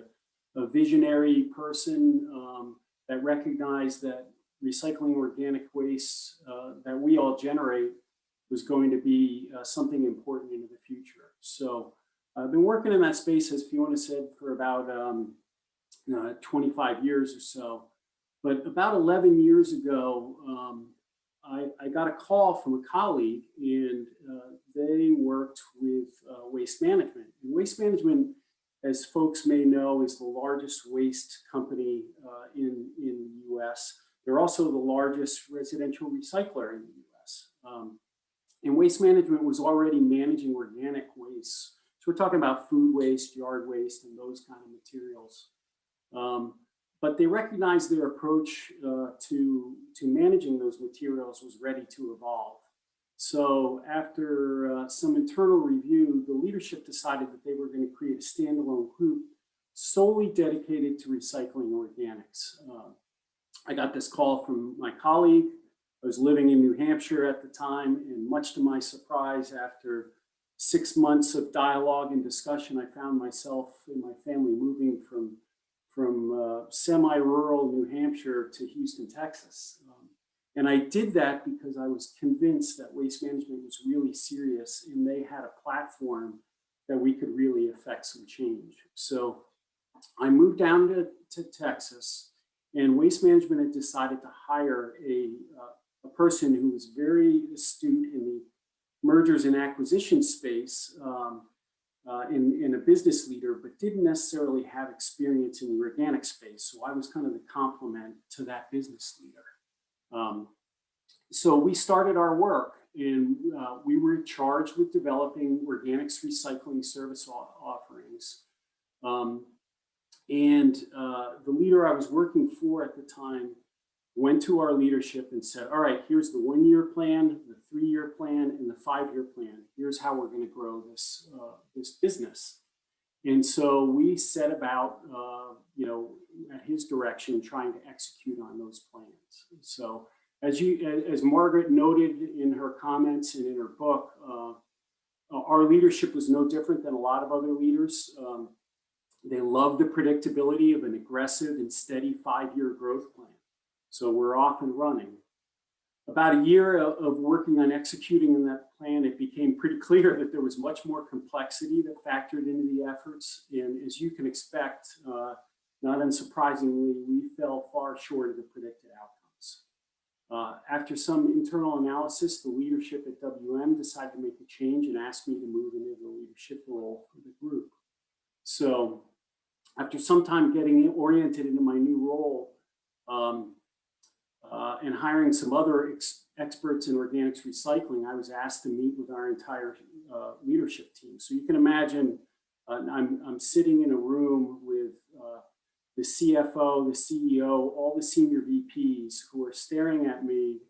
a visionary person that recognized that recycling organic waste that we all generate was going to be something important into the future. So I've been working in that space, as Fiona said, for about 25 years or so. But about 11 years ago, I got a call from a colleague, and they worked with waste management. And waste management, as folks may know, is the largest waste company in the US. They're also the largest residential recycler in the US. And waste management was already managing organic waste. So we're talking about food waste, yard waste, and those kind of materials. But they recognized their approach to managing those materials was ready to evolve. So after some internal review, the leadership decided that they were going to create a standalone group solely dedicated to recycling organics. I got this call from my colleague. I was living in New Hampshire at the time, and much to my surprise, after 6 months of dialogue and discussion, I found myself and my family moving from semi-rural New Hampshire to Houston, Texas. And I did that because I was convinced that waste management was really serious and they had a platform that we could really affect some change. So I moved down to Texas, and waste management had decided to hire a person who was very astute in the mergers and acquisition space, in a business leader, but didn't necessarily have experience in the organic space. So I was kind of the complement to that business leader. So we started our work, and we were charged with developing organics recycling service offerings. The leader I was working for at the time went to our leadership and said, all right, here's the 1-year plan, the 3-year plan, and the 5-year plan. Here's how we're going to grow this business. And so we set about, at his direction, trying to execute on those plans. So as Margaret noted in her comments and in her book, our leadership was no different than a lot of other leaders. They love the predictability of an aggressive and steady 5-year growth plan. So we're off and running. About a year of working on executing in that plan, it became pretty clear that there was much more complexity that factored into the efforts. And as you can expect, not unsurprisingly, we fell far short of the predicted outcomes. After some internal analysis, the leadership at WM decided to make a change and asked me to move into the leadership role for the group. So after some time getting oriented into my new role, and hiring some other experts in organics recycling, I was asked to meet with our entire leadership team. So you can imagine I'm sitting in a room with the CFO, the CEO, all the senior VPs who are staring at me,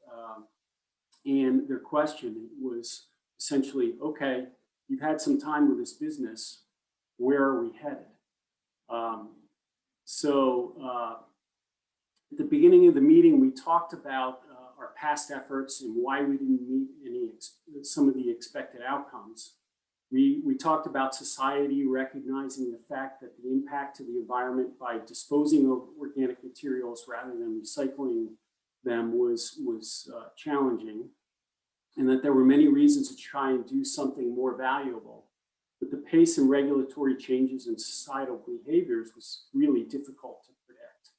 and their question was essentially, okay, you've had some time with this business, where are we headed? At the beginning of the meeting, we talked about our past efforts and why we didn't meet some of the expected outcomes. We talked about society recognizing the fact that the impact to the environment by disposing of organic materials rather than recycling them was challenging, and that there were many reasons to try and do something more valuable. But the pace and regulatory changes in societal behaviors was really difficult to predict.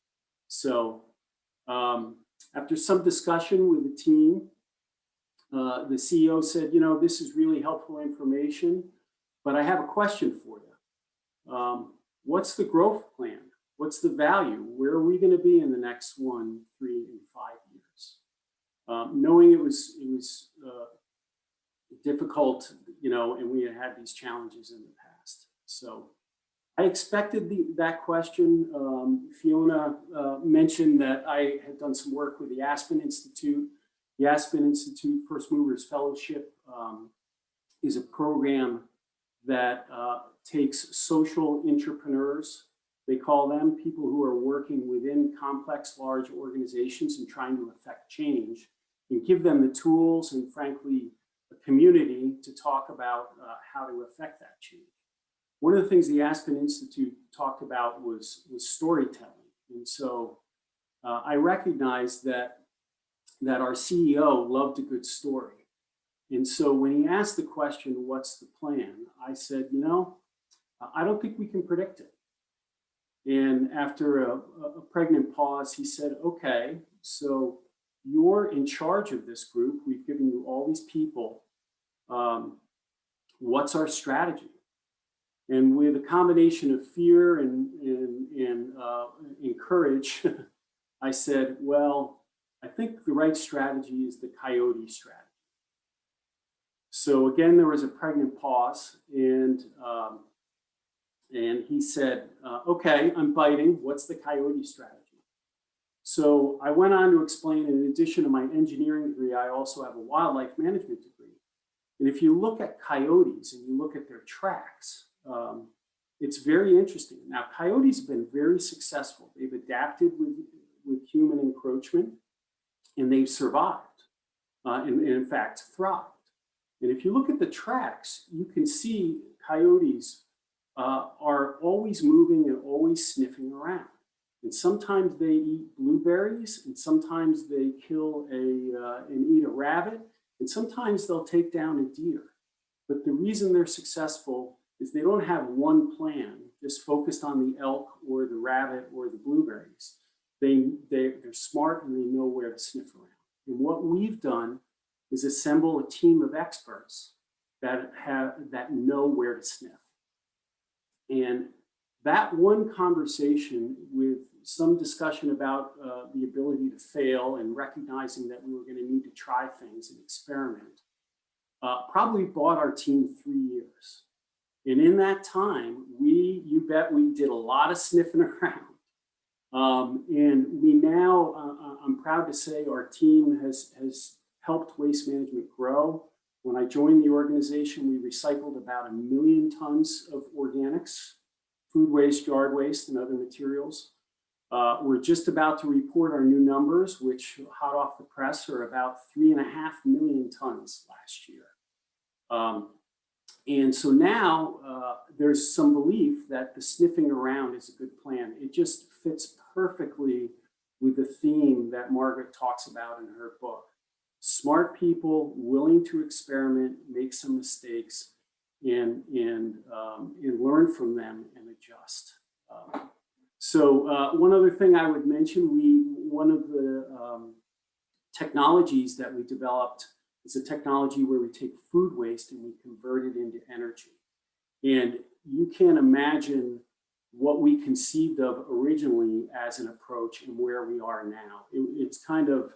So after some discussion with the team, the CEO said, you know, this is really helpful information, but I have a question for you. What's the growth plan? What's the value? Where are we going to be in the next 1, 3, and 5 years? Knowing it was difficult, you know, and we had these challenges in the past. So I expected that question. Fiona mentioned that I had done some work with the Aspen Institute. The Aspen Institute First Movers Fellowship is a program that takes social entrepreneurs, they call them, people who are working within complex, large organizations and trying to affect change, and give them the tools and, frankly, a community to talk about how to affect that change. One of the things the Aspen Institute talked about was storytelling. And so I recognized that our CEO loved a good story. And so when he asked the question, what's the plan? I said, you know, I don't think we can predict it. And after a pregnant pause, he said, okay, so you're in charge of this group. We've given you all these people. What's our strategy? And with a combination of fear and courage, I said, well, I think the right strategy is the coyote strategy. So again, there was a pregnant pause, and he said, okay, I'm biting. What's the coyote strategy? So I went on to explain, in addition to my engineering degree, I also have a wildlife management degree. And if you look at coyotes and you look at their tracks, it's very interesting. Now, coyotes have been very successful. They've adapted with human encroachment, and they've survived, and in fact, thrived. And if you look at the tracks, you can see coyotes are always moving and always sniffing around. And sometimes they eat blueberries, and sometimes they kill and eat a rabbit, and sometimes they'll take down a deer. But the reason they're successful is they don't have one plan just focused on the elk or the rabbit or the blueberries. They're smart and they know where to sniff around. And what we've done is assemble a team of experts that know where to sniff. And that one conversation, with some discussion about the ability to fail and recognizing that we were going to need to try things and experiment, probably bought our team 3 years. And in that time, you bet we did a lot of sniffing around. And we now, I'm proud to say, our team has helped waste management grow. When I joined the organization, we recycled about 1 million tons of organics, food waste, yard waste, and other materials. We're just about to report our new numbers, which, hot off the press, are about 3.5 million tons last year. And so now there's some belief that the sniffing around is a good plan. It just fits perfectly with the theme that Margaret talks about in her book. smart people willing to experiment, make some mistakes, and learn from them and adjust. So one other thing I would mention, one of the technologies that we developed is a technology where we take food waste and we convert it into energy. And you can't imagine what we conceived of originally as an approach and where we are now. It's kind of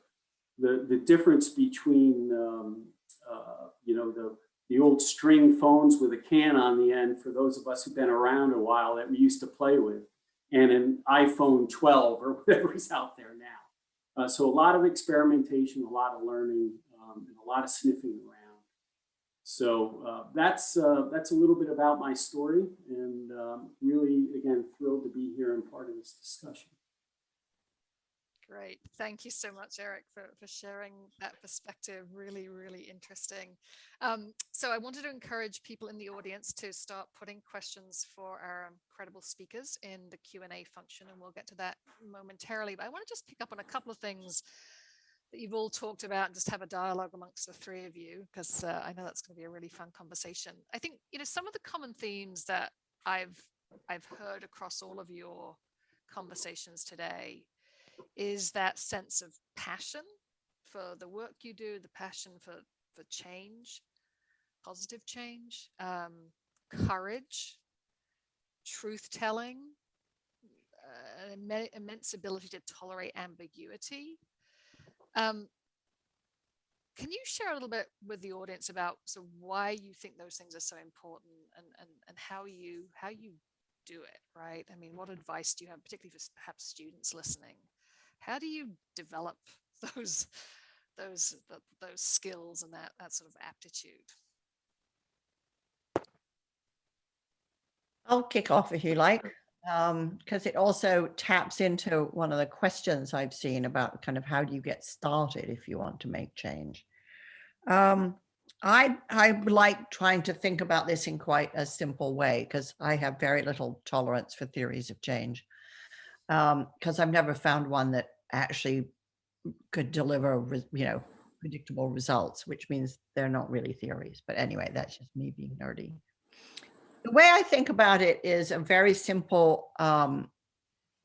the difference between you know, the old string phones with a can on the end for those of us who've been around a while that we used to play with, and an iPhone 12 or whatever's out there now. So a lot of experimentation, a lot of learning, and a lot of sniffing around. So that's a little bit about my story, and really, again, thrilled to be here and part of this discussion. Great. Thank you so much, Eric, for sharing that perspective. Really, really interesting. So I wanted to encourage people in the audience to start putting questions for our incredible speakers in the Q&A function, and we'll get to that momentarily. But I want to just pick up on a couple of things that you've all talked about and just have a dialogue amongst the three of you, because I know that's going to be a really fun conversation. I think, you know, some of the common themes that I've heard across all of your conversations today is that sense of passion for the work you do, the passion for change, positive change, courage, truth-telling, an immense ability to tolerate ambiguity. Can you share a little bit with the audience about why you think those things are so important, and how you do it, right? I mean, what advice do you have, particularly for perhaps students listening? How do you develop those skills and that sort of aptitude? I'll kick off if you like, because it also taps into one of the questions I've seen about kind of how do you get started if you want to make change. I like trying to think about this in quite a simple way, because I have very little tolerance for theories of change, because I've never found one that actually could deliver, you know, predictable results, which means they're not really theories. But anyway, that's just me being nerdy. The way I think about it is a very simple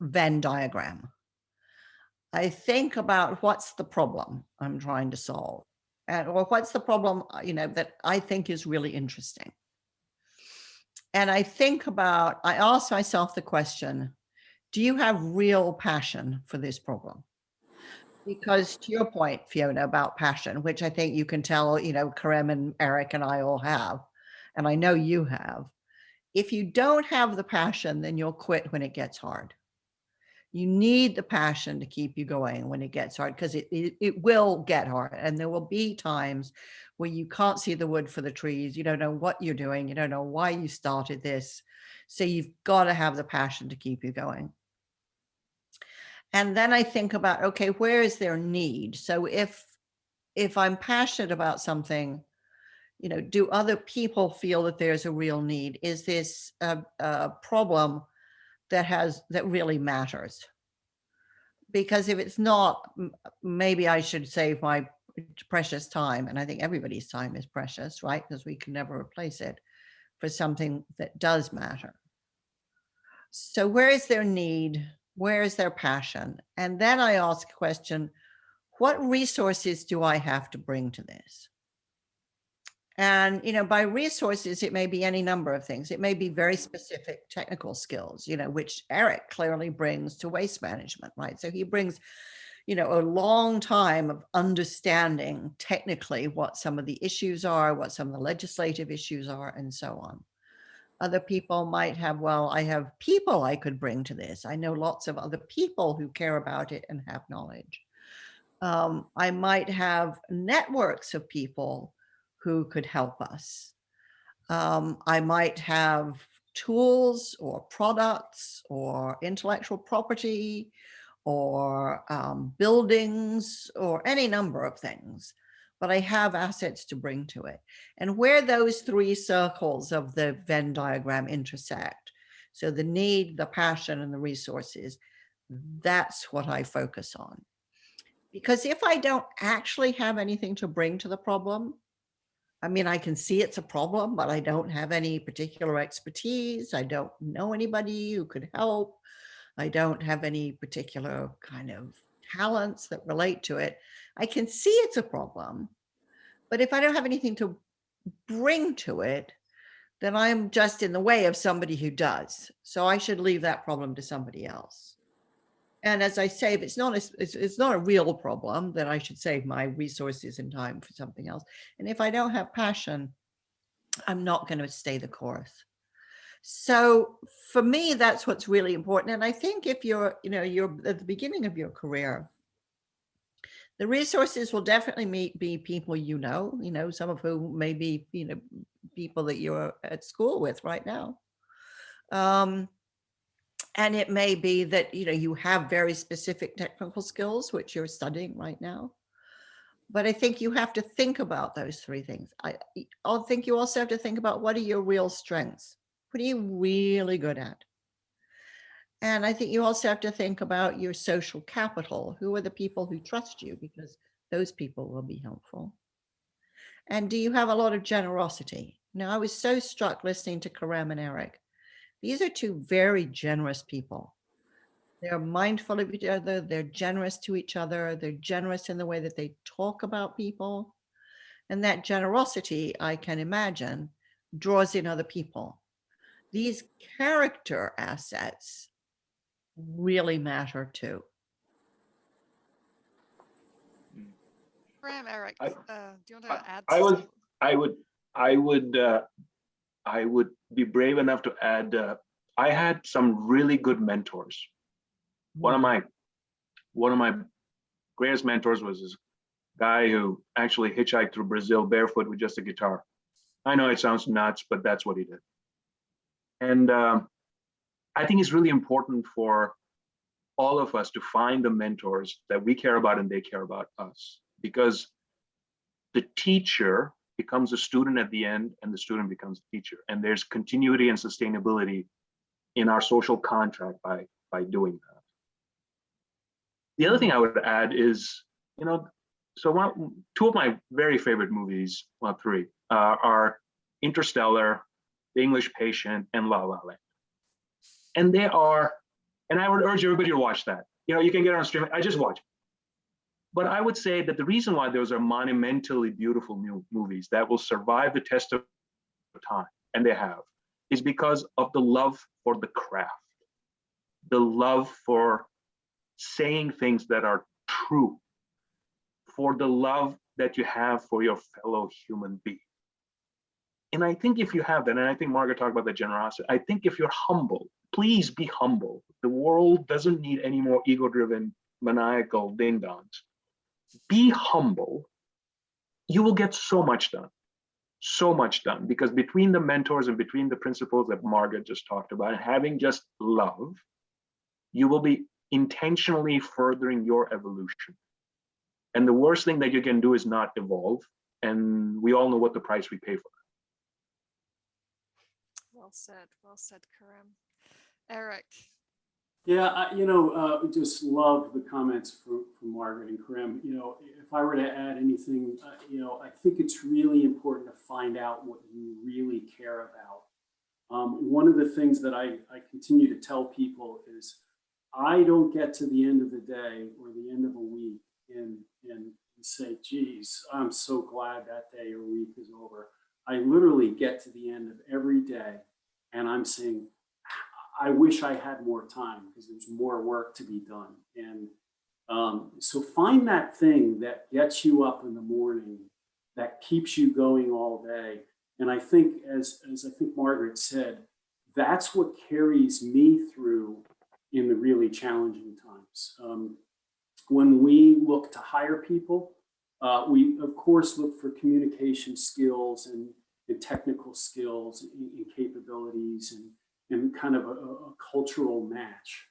Venn diagram. I think about what's the problem I'm trying to solve, or what's the problem, you know, that I think is really interesting. And I ask myself the question, do you have real passion for this problem? Because to your point, Fiona, about passion, which I think you can tell, you know, Karem and Eric and I all have, and I know you have, if you don't have the passion, then you'll quit when it gets hard. You need the passion to keep you going when it gets hard, because it will get hard. And there will be times where you can't see the wood for the trees. You don't know what you're doing. You don't know why you started this. So you've got to have the passion to keep you going. And then I think about, okay, where is their need? So if I'm passionate about something, you know, do other people feel that there's a real need? Is this a problem that really matters? Because if it's not, maybe I should save my precious time. And I think everybody's time is precious, right? Because we can never replace it, for something that does matter. So where is their need? Where is their passion? And then I ask a question, what resources do I have to bring to this? And, you know, by resources, it may be any number of things. It may be very specific technical skills, you know, which Eric clearly brings to waste management, right? So he brings, you know, a long time of understanding technically what some of the issues are, what some of the legislative issues are, and so on. Other people might have, well, I have people I could bring to this. I know lots of other people who care about it and have knowledge. I might have networks of people who could help us. I might have tools or products or intellectual property or buildings or any number of things, but I have assets to bring to it. And where those three circles of the Venn diagram intersect, so the need, the passion, and the resources, that's what I focus on. Because if I don't actually have anything to bring to the problem, I mean, I can see it's a problem, but I don't have any particular expertise. I don't know anybody who could help. I don't have any particular kind of talents that relate to it. I can see it's a problem, but if I don't have anything to bring to it, then I'm just in the way of somebody who does. So I should leave that problem to somebody else. And as I say, if it's not a real problem, then I should save my resources and time for something else. And if I don't have passion, I'm not going to stay the course. So for me, that's what's really important. And I think if you're at the beginning of your career, the resources will definitely be people some of whom may be, people that you're at school with right now. And it may be that, you have very specific technical skills, which you're studying right now. But I think you have to think about those three things. I think you also have to think about, what are your real strengths? What are you really good at? And I think you also have to think about your social capital. Who are the people who trust you? Because those people will be helpful. And do you have a lot of generosity? Now, I was so struck listening to Karem and Eric. These are two very generous people. They're mindful of each other. They're generous to each other. They're generous in the way that they talk about people. And that generosity, I can imagine, draws in other people. These character assets really matter too. Graham, Eric, I- do you want to add? I would be brave enough to add, I had some really good mentors. One of my greatest mentors was this guy who actually hitchhiked through Brazil barefoot with just a guitar. I know it sounds nuts, but that's what he did. And I think it's really important for all of us to find the mentors that we care about and they care about us, because the teacher becomes a student at the end and the student becomes a teacher. And there's continuity and sustainability in our social contract by doing that. The other thing I would add is, two of my very favorite movies, well, three, are Interstellar, The English Patient, and La La Land. And I would urge everybody to watch that. You can get it on streaming. I just watch it. But I would say that the reason why those are monumentally beautiful movies that will survive the test of time, and they have, is because of the love for the craft, the love for saying things that are true, for the love that you have for your fellow human being. And I think if you have that, and I think Margaret talked about the generosity, I think if you're humble, please be humble. The world doesn't need any more ego-driven, maniacal ding-dongs. Be humble. You will get so much done, because between the mentors and between the principles that Margaret just talked about, and having just love, you will be intentionally furthering your evolution. And the worst thing that you can do is not evolve. And we all know what the price we pay for that. Well said, Karem. Eric. Yeah, I just love the comments from Margaret and Karem. If I were to add anything, I think it's really important to find out what you really care about. One of the things that I continue to tell people is, I don't get to the end of the day or the end of a week and say, geez, I'm so glad that day or week is over. I literally get to the end of every day and I'm saying, I wish I had more time because there's more work to be done. And so find that thing that gets you up in the morning, that keeps you going all day. And I think, as I think Margaret said, that's what carries me through in the really challenging times. When we look to hire people, we of course look for communication skills and technical skills and capabilities and kind of a cultural match.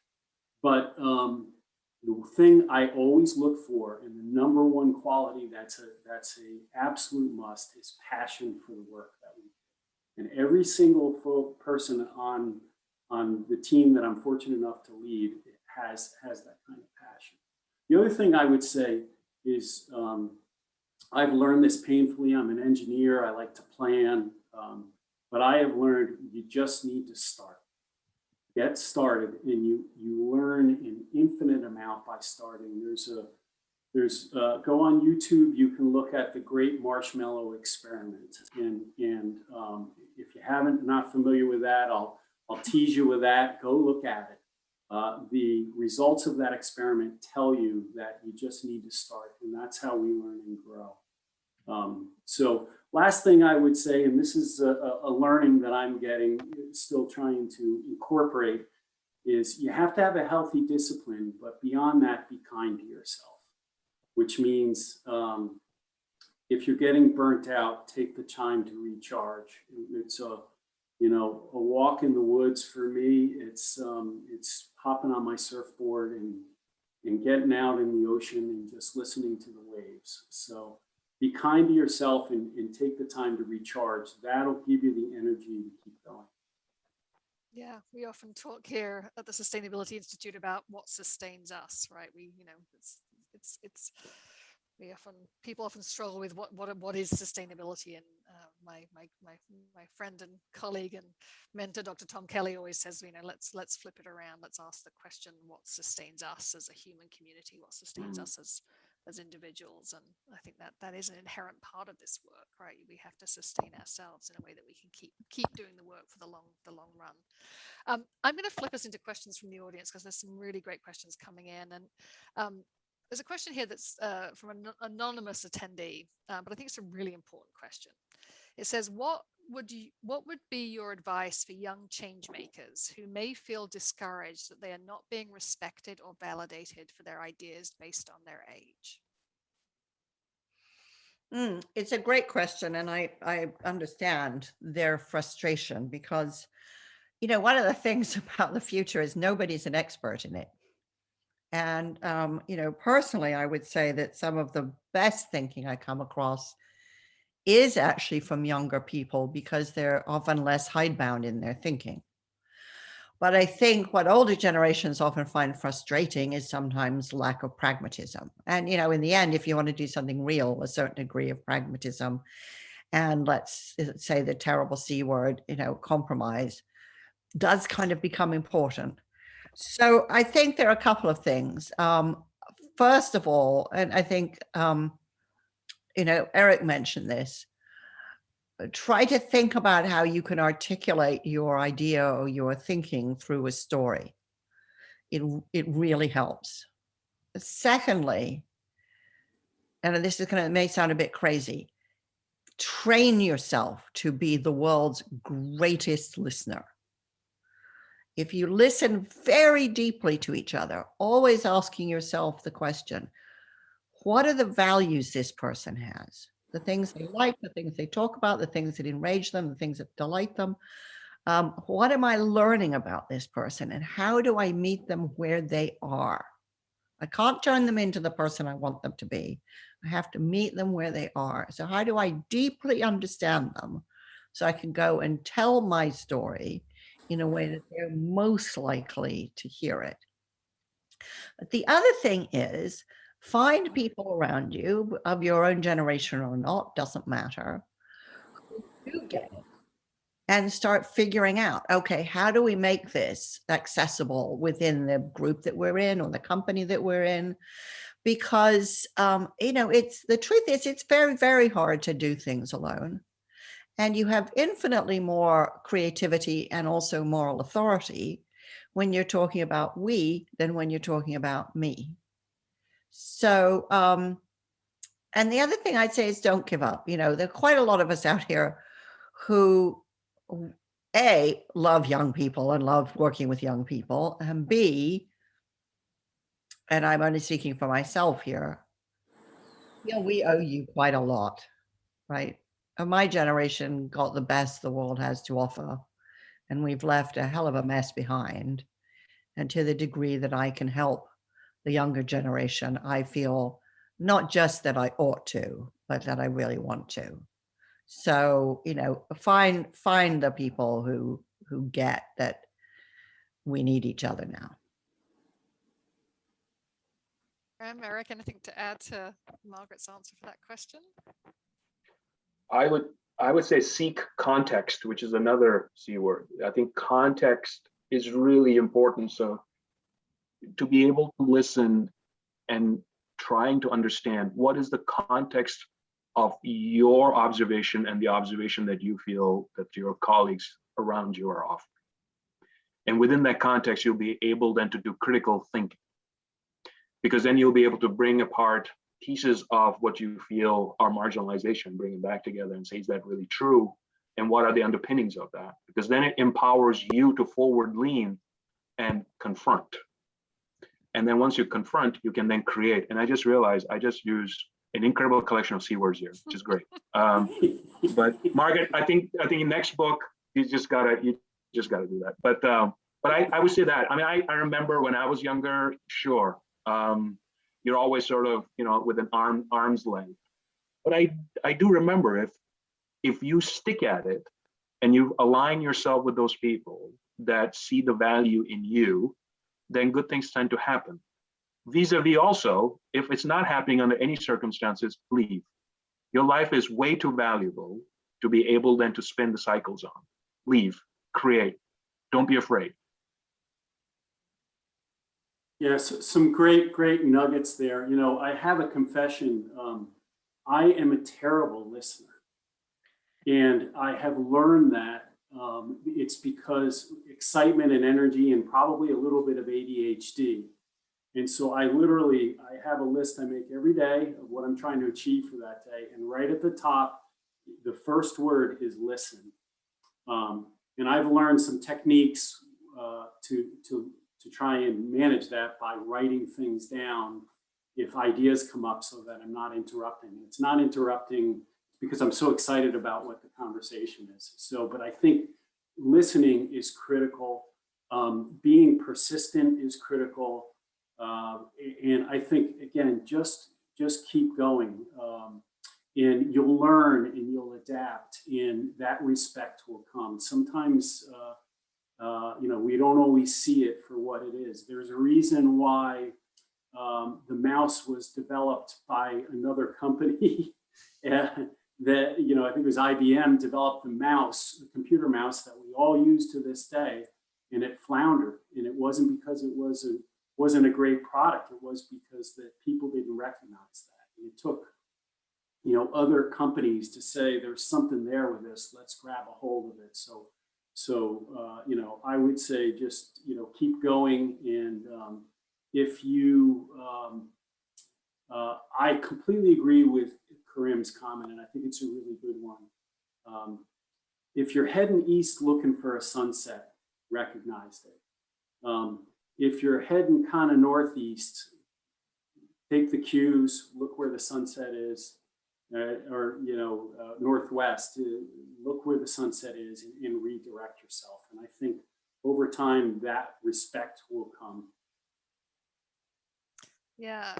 But the thing I always look for, and the number one quality that's a absolute must, is passion for the work that we do. And every single person on the team that I'm fortunate enough to lead has that kind of passion. The other thing I would say is I've learned this painfully. I'm an engineer. I like to plan. But I have learned you just need to start. Get started, and you learn an infinite amount by starting. Go on YouTube. You can look at the Great Marshmallow Experiment, and if you not familiar with that, I'll tease you with that. Go look at it. The results of that experiment tell you that you just need to start, and that's how we learn and grow. So last thing I would say, and this is a learning that I'm getting, still trying to incorporate, is you have to have a healthy discipline, but beyond that, be kind to yourself, which means if you're getting burnt out, take the time to recharge. It's a walk in the woods for me. It's hopping on my surfboard and getting out in the ocean and just listening to the waves. So be kind to yourself and take the time to recharge. That'll give you the energy to keep going. Yeah, we often talk here at the Sustainability Institute about what sustains us, right? People often struggle with what is sustainability, and my friend and colleague and mentor, Dr. Tom Kelly, always says, let's flip it around. Let's ask the question: what sustains us as a human community? What sustains us as individuals? And I think that is an inherent part of this work, right? We have to sustain ourselves in a way that we can keep doing the work for the long run. I'm going to flip us into questions from the audience because there's some really great questions coming in, and there's a question here that's from an anonymous attendee, but I think it's a really important question. It says, what would be your advice for young change makers who may feel discouraged that they are not being respected or validated for their ideas based on their age? It's a great question, and I understand their frustration because, one of the things about the future is nobody's an expert in it. And, personally, I would say that some of the best thinking I come across is actually from younger people because they're often less hidebound in their thinking. But I think what older generations often find frustrating is sometimes lack of pragmatism. And, in the end, if you want to do something real, a certain degree of pragmatism, and let's say the terrible C word, compromise, does kind of become important. So I think there are a couple of things. First of all, and I think, Eric mentioned this, try to think about how you can articulate your idea or your thinking through a story. It really helps. Secondly, and this may sound a bit crazy, train yourself to be the world's greatest listener. If you listen very deeply to each other, always asking yourself the question, what are the values this person has? The things they like, the things they talk about, the things that enrage them, the things that delight them. What am I learning about this person, and how do I meet them where they are? I can't turn them into the person I want them to be. I have to meet them where they are. So how do I deeply understand them so I can go and tell my story in a way that they're most likely to hear it? But the other thing is, find people around you of your own generation or not, doesn't matter, who do get it, and start figuring out, okay, how do we make this accessible within the group that we're in or the company that we're in? Because, the truth is, it's very, very hard to do things alone. And you have infinitely more creativity and also moral authority when you're talking about we than when you're talking about me. So, and the other thing I'd say is don't give up. There are quite a lot of us out here who, A, love young people and love working with young people, and B, and I'm only speaking for myself here, we owe you quite a lot, right? My generation got the best the world has to offer, and we've left a hell of a mess behind. And to the degree that I can help the younger generation, I feel not just that I ought to, but that I really want to. So, find the people who get that we need each other now. Eric, anything to add to Margaret's answer for that question? I would say seek context, which is another C word. I think context is really important. So to be able to listen and trying to understand what is the context of your observation and the observation that you feel that your colleagues around you are offering. And within that context, you'll be able then to do critical thinking, because then you'll be able to bring apart pieces of what you feel are marginalization, bring it back together and say, is that really true? And what are the underpinnings of that? Because then it empowers you to forward lean and confront. And then once you confront, you can then create. And I just realized I just used an incredible collection of C words here, which is great. But Margaret, I think in next book, you just gotta do that. But I would say that. I mean, I remember when I was younger, sure. You're always sort of, with an arm's length. But I do remember if you stick at it and you align yourself with those people that see the value in you, then good things tend to happen. Vis-a-vis also, if it's not happening under any circumstances, leave. Your life is way too valuable to be able then to spin the cycles on. Leave, create, don't be afraid. Yes, some great nuggets there. I have a confession. I am a terrible listener. And I have learned that it's because excitement and energy and probably a little bit of ADHD. And so I have a list I make every day of what I'm trying to achieve for that day. And right at the top, the first word is listen. And I've learned some techniques to try and manage that by writing things down if ideas come up so that I'm not interrupting. It's not interrupting because I'm so excited about what the conversation is. But I think listening is critical. Being persistent is critical. And I think, again, just keep going. And you'll learn and you'll adapt, and that respect will come. Sometimes, we don't always see it for what it is. There's a reason why the mouse was developed by another company. That, I think it was IBM developed the computer mouse that we all use to this day, and it floundered. And it wasn't because it wasn't a great product. It was because that people didn't recognize that. And it took, other companies to say there's something there with this. Let's grab a hold of it. So I would say just keep going. And if you, I completely agree with Karim's comment, and I think it's a really good one. If you're heading east looking for a sunset, recognize it. If you're heading kind of northeast, take the cues, look where the sunset is, or northwest, look where the sunset is, and redirect yourself. And I think over time that respect will come. Yeah.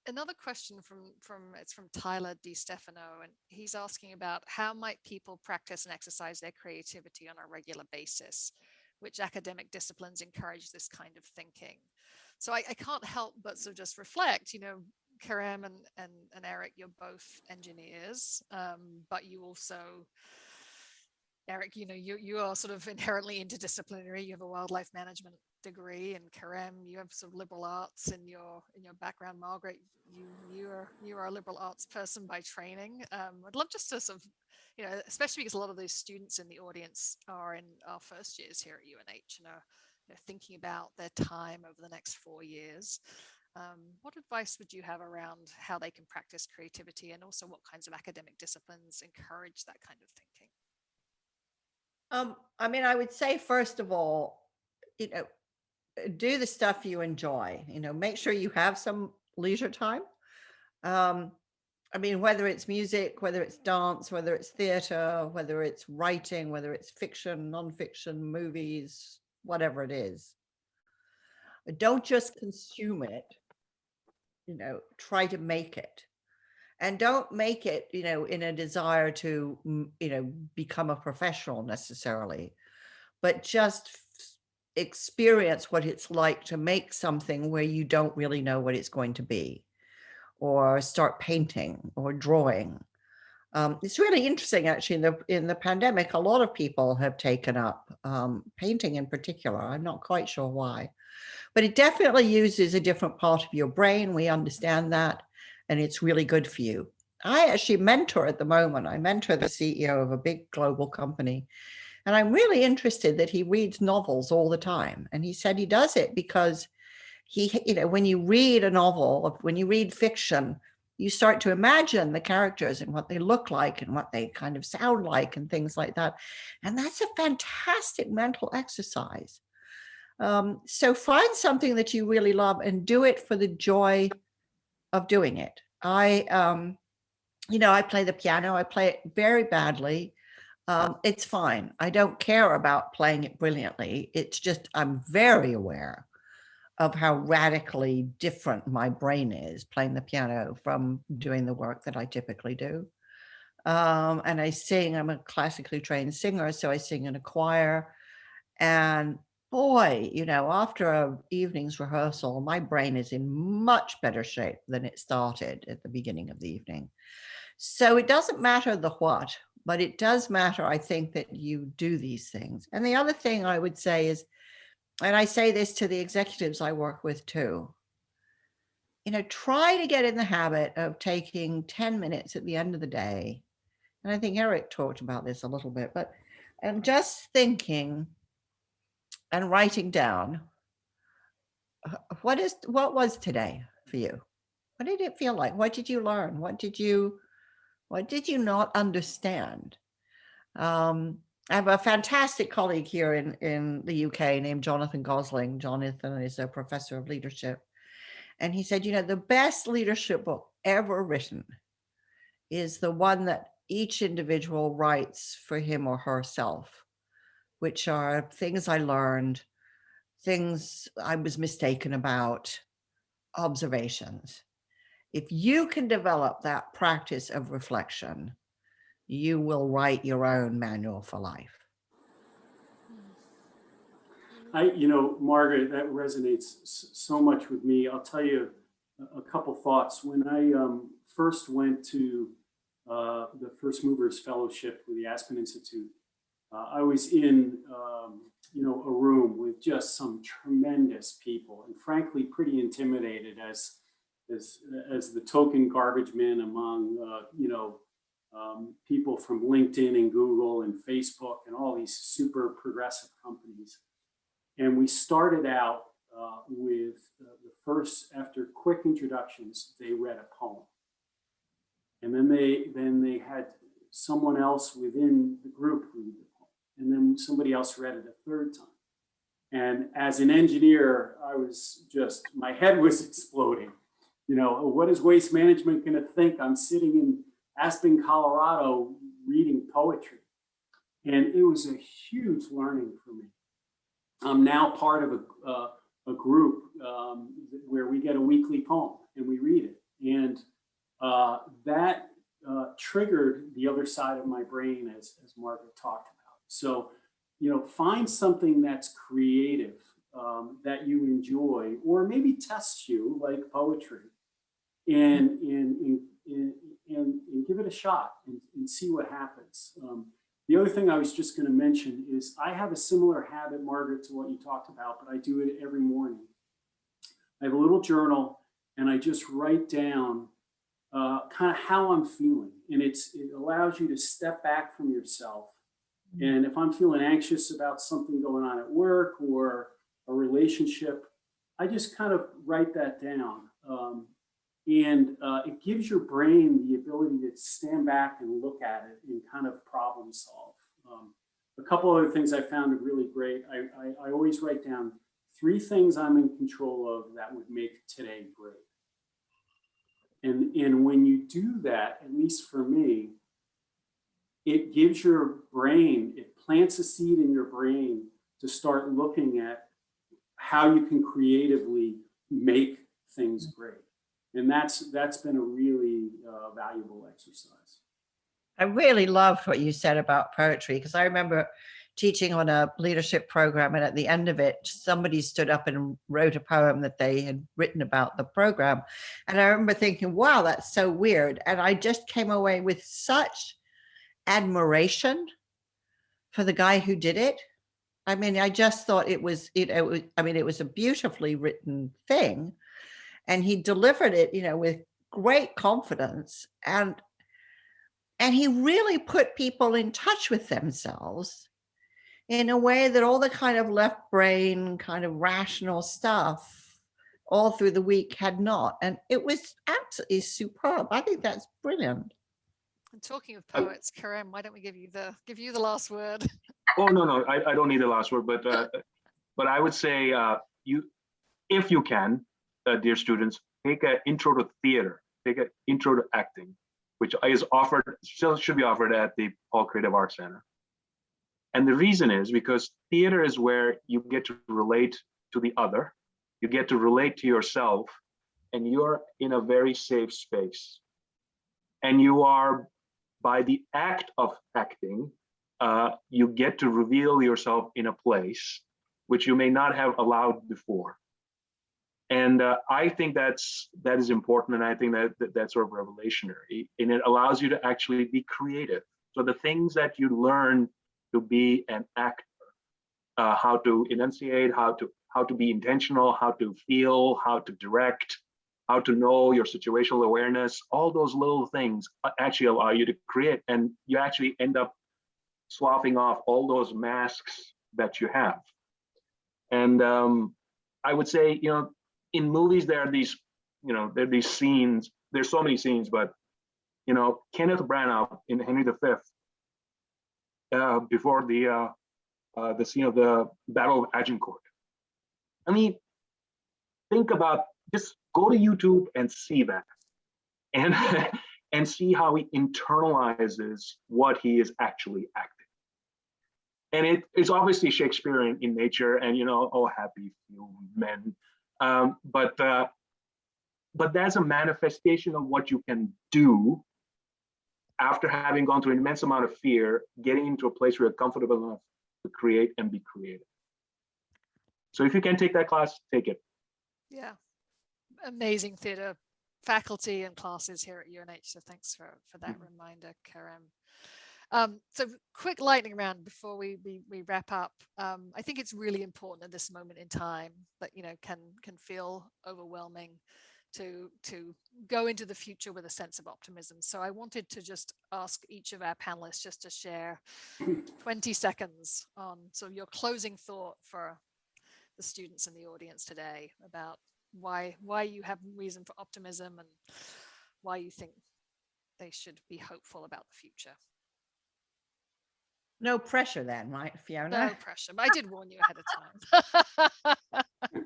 Another question from Tyler DiStefano, and he's asking about how might people practice and exercise their creativity on a regular basis? Which academic disciplines encourage this kind of thinking? So I can't help but sort of just reflect, Karim and Eric, you're both engineers, but you also, Eric, you are sort of inherently interdisciplinary. You have a wildlife management degree, and Karim, you have some liberal arts in your background. Margaret, you are a liberal arts person by training. I'd love just to sort of, especially because a lot of those students in the audience are in our first years here at UNH and are thinking about their time over the next 4 years. What advice would you have around how they can practice creativity, and also what kinds of academic disciplines encourage that kind of thinking? I would say, first of all, do the stuff you enjoy. Make sure you have some leisure time. Whether it's music, whether it's dance, whether it's theater, whether it's writing, whether it's fiction, nonfiction, movies, whatever it is. Don't just consume it, try to make it. And don't make it, in a desire to, become a professional necessarily, but just experience what it's like to make something where you don't really know what it's going to be, or start painting or drawing. It's really interesting, actually. In the pandemic, a lot of people have taken up painting in particular. I'm not quite sure why, but it definitely uses a different part of your brain. We understand that, and it's really good for you. I actually mentor at the moment. I mentor the CEO of a big global company, and I'm really interested that he reads novels all the time. And he said he does it because when you read a novel, when you read fiction, you start to imagine the characters and what they look like and what they kind of sound like and things like that. And that's a fantastic mental exercise. So find something that you really love and do it for the joy of doing it. I play the piano. I play it very badly. It's fine. I don't care about playing it brilliantly. It's just, I'm very aware of how radically different my brain is playing the piano from doing the work that I typically do. And I sing, I'm a classically trained singer, so I sing in a choir. And boy, after an evening's rehearsal, my brain is in much better shape than it started at the beginning of the evening. So it doesn't matter the what, but it does matter, I think, that you do these things. And the other thing I would say is, and I say this to the executives I work with too, try to get in the habit of taking 10 minutes at the end of the day. And I think Eric talked about this a little bit, but I'm just thinking and writing down, what was today for you? What did it feel like? What did you learn? What did you not understand? I have a fantastic colleague here in the UK named Jonathan Gosling. Jonathan is a professor of leadership. And he said, the best leadership book ever written is the one that each individual writes for him or herself, which are things I learned, things I was mistaken about, observations. If you can develop that practice of reflection, you will write your own manual for life. Margaret, that resonates so much with me. I'll tell you a couple thoughts. When I first went to the First Movers Fellowship with the Aspen Institute, I was in a room with just some tremendous people, and frankly, pretty intimidated as the token garbage man among people from LinkedIn and Google and Facebook and all these super progressive companies. And we started out with the first, after quick introductions, they read a poem. And then they had someone else within the group read the poem. And then somebody else read it a third time. And as an engineer, my head was exploding. What is Waste Management going to think? I'm sitting in Aspen, Colorado, reading poetry. And it was a huge learning for me. I'm now part of a group where we get a weekly poem and we read it. And that triggered the other side of my brain, as Margaret talked about. So, find something that's creative, that you enjoy, or maybe tests you, like poetry, and give it a shot and see what happens. The other thing I was just going to mention is I have a similar habit, Margaret, to what you talked about, but I do it every morning. I have a little journal and I just write down kind of how I'm feeling. And it allows you to step back from yourself. And if I'm feeling anxious about something going on at work or a relationship, I just kind of write that down. And it gives your brain the ability to stand back and look at it and kind of problem solve. A couple other things I found really great. I always write down 3 things I'm in control of that would make today great. And when you do that, at least for me, it gives your brain, it plants a seed in your brain to start looking at how you can creatively make things great. And that's been a really valuable exercise. I really loved what you said about poetry, because I remember teaching on a leadership program, and at the end of it, somebody stood up and wrote a poem that they had written about the program. And I remember thinking, wow, that's so weird. And I just came away with such admiration for the guy who did it. I mean, I just thought it was, it was a beautifully written thing, and he delivered it, with great confidence. And he really put people in touch with themselves in a way that all the kind of left brain, kind of rational stuff all through the week had not. And it was absolutely superb. I think that's brilliant. And talking of poets, Kerem, why don't we give you the last word? Oh, no, I don't need the last word, but I would say if you can, dear students, take an intro to theater, take an intro to acting, which is offered, still should be offered at the Paul Creative Arts Center. And the reason is because theater is where you get to relate to the other, you get to relate to yourself, and you're in a very safe space. And you are, by the act of acting, you get to reveal yourself in a place which you may not have allowed before. And I think that is important, and I think that's sort of revelationary, and it allows you to actually be creative. So the things that you learn to be an actor, how to enunciate, how to be intentional, how to feel, how to direct, how to know your situational awareness, all those little things actually allow you to create, and you actually end up sloughing off all those masks that you have. And I would say, in movies, there are these, there are these scenes, there's so many scenes, but, Kenneth Branagh in Henry V, before the scene of the Battle of Agincourt. I mean, think about, just go to YouTube and see that, and and see how he internalizes what he is actually acting. And it's obviously Shakespearean in nature, and oh, happy few men. But that's a manifestation of what you can do after having gone through an immense amount of fear, getting into a place where you're comfortable enough to create and be creative. So if you can take that class, take it. Yeah, amazing theatre faculty and classes here at UNH. So thanks for that reminder, Kerem. So quick lightning round before we wrap up. I think it's really important at this moment in time that can feel overwhelming to go into the future with a sense of optimism. So I wanted to just ask each of our panelists just to share 20 seconds on your closing thought for the students in the audience today about why you have reason for optimism and why you think they should be hopeful about the future. No pressure then, right, Fiona? No pressure. I did warn you ahead of time.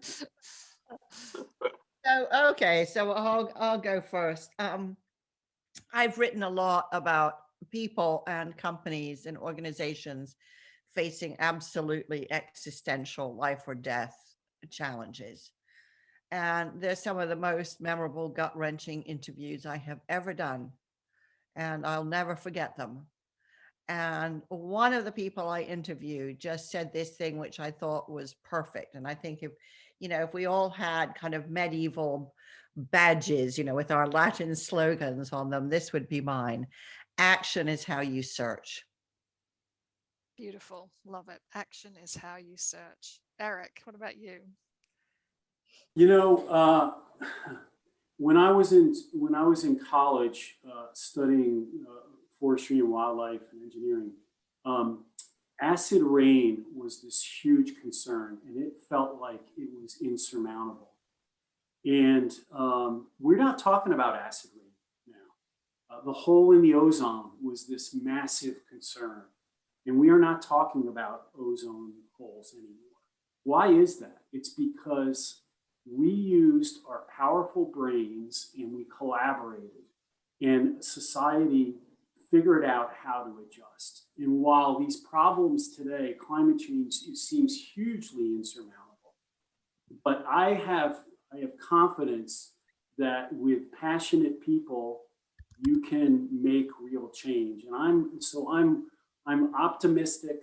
So, okay, so I'll go first. I've written a lot about people and companies and organizations facing absolutely existential life or death challenges. And they're some of the most memorable, gut-wrenching interviews I have ever done. And I'll never forget them. And one of the people I interviewed just said this thing, which I thought was perfect. And I think if we all had kind of medieval badges, with our Latin slogans on them, this would be mine. Action is how you search. Beautiful. Love it. Action is how you search. Eric, what about you? When I was in college studying forestry and wildlife and engineering, acid rain was this huge concern, and it felt like it was insurmountable. And we're not talking about acid rain now. The hole in the ozone was this massive concern, and we are not talking about ozone holes anymore. Why is that? It's because we used our powerful brains and we collaborated, and society figured out how to adjust. And while these problems today, climate change, it seems hugely insurmountable, but I have confidence that with passionate people, you can make real change. And I'm optimistic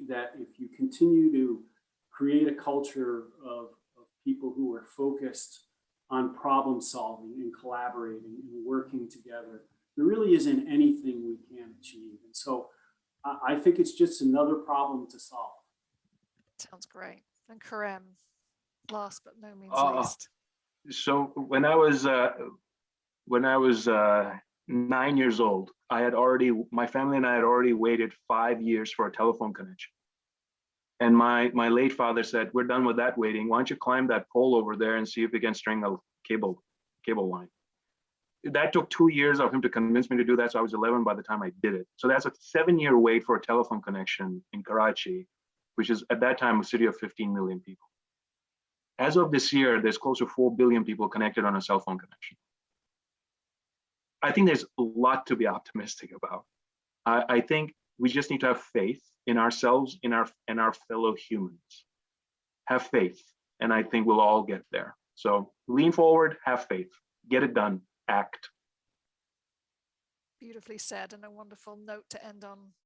that if you continue to create a culture of people who are focused on problem solving and collaborating and working together, there really isn't anything we can't achieve. And so I think it's just another problem to solve. Sounds great. And Karem, last but no means Uh, least. So when I was 9 years old, my family and I had already waited 5 years for a telephone connection. And my late father said, "We're done with that waiting. Why don't you climb that pole over there and see if we can string a cable line?" That took 2 years of him to convince me to do that. So I was 11 by the time I did it. So that's a 7-year wait for a telephone connection in Karachi, which is at that time a city of 15 million people. As of this year, there's close to 4 billion people connected on a cell phone connection. I think there's a lot to be optimistic about. I think we just need to have faith in ourselves, in our fellow humans. Have faith, and I think we'll all get there. So lean forward, have faith, get it done, act. Beautifully said, and a wonderful note to end on.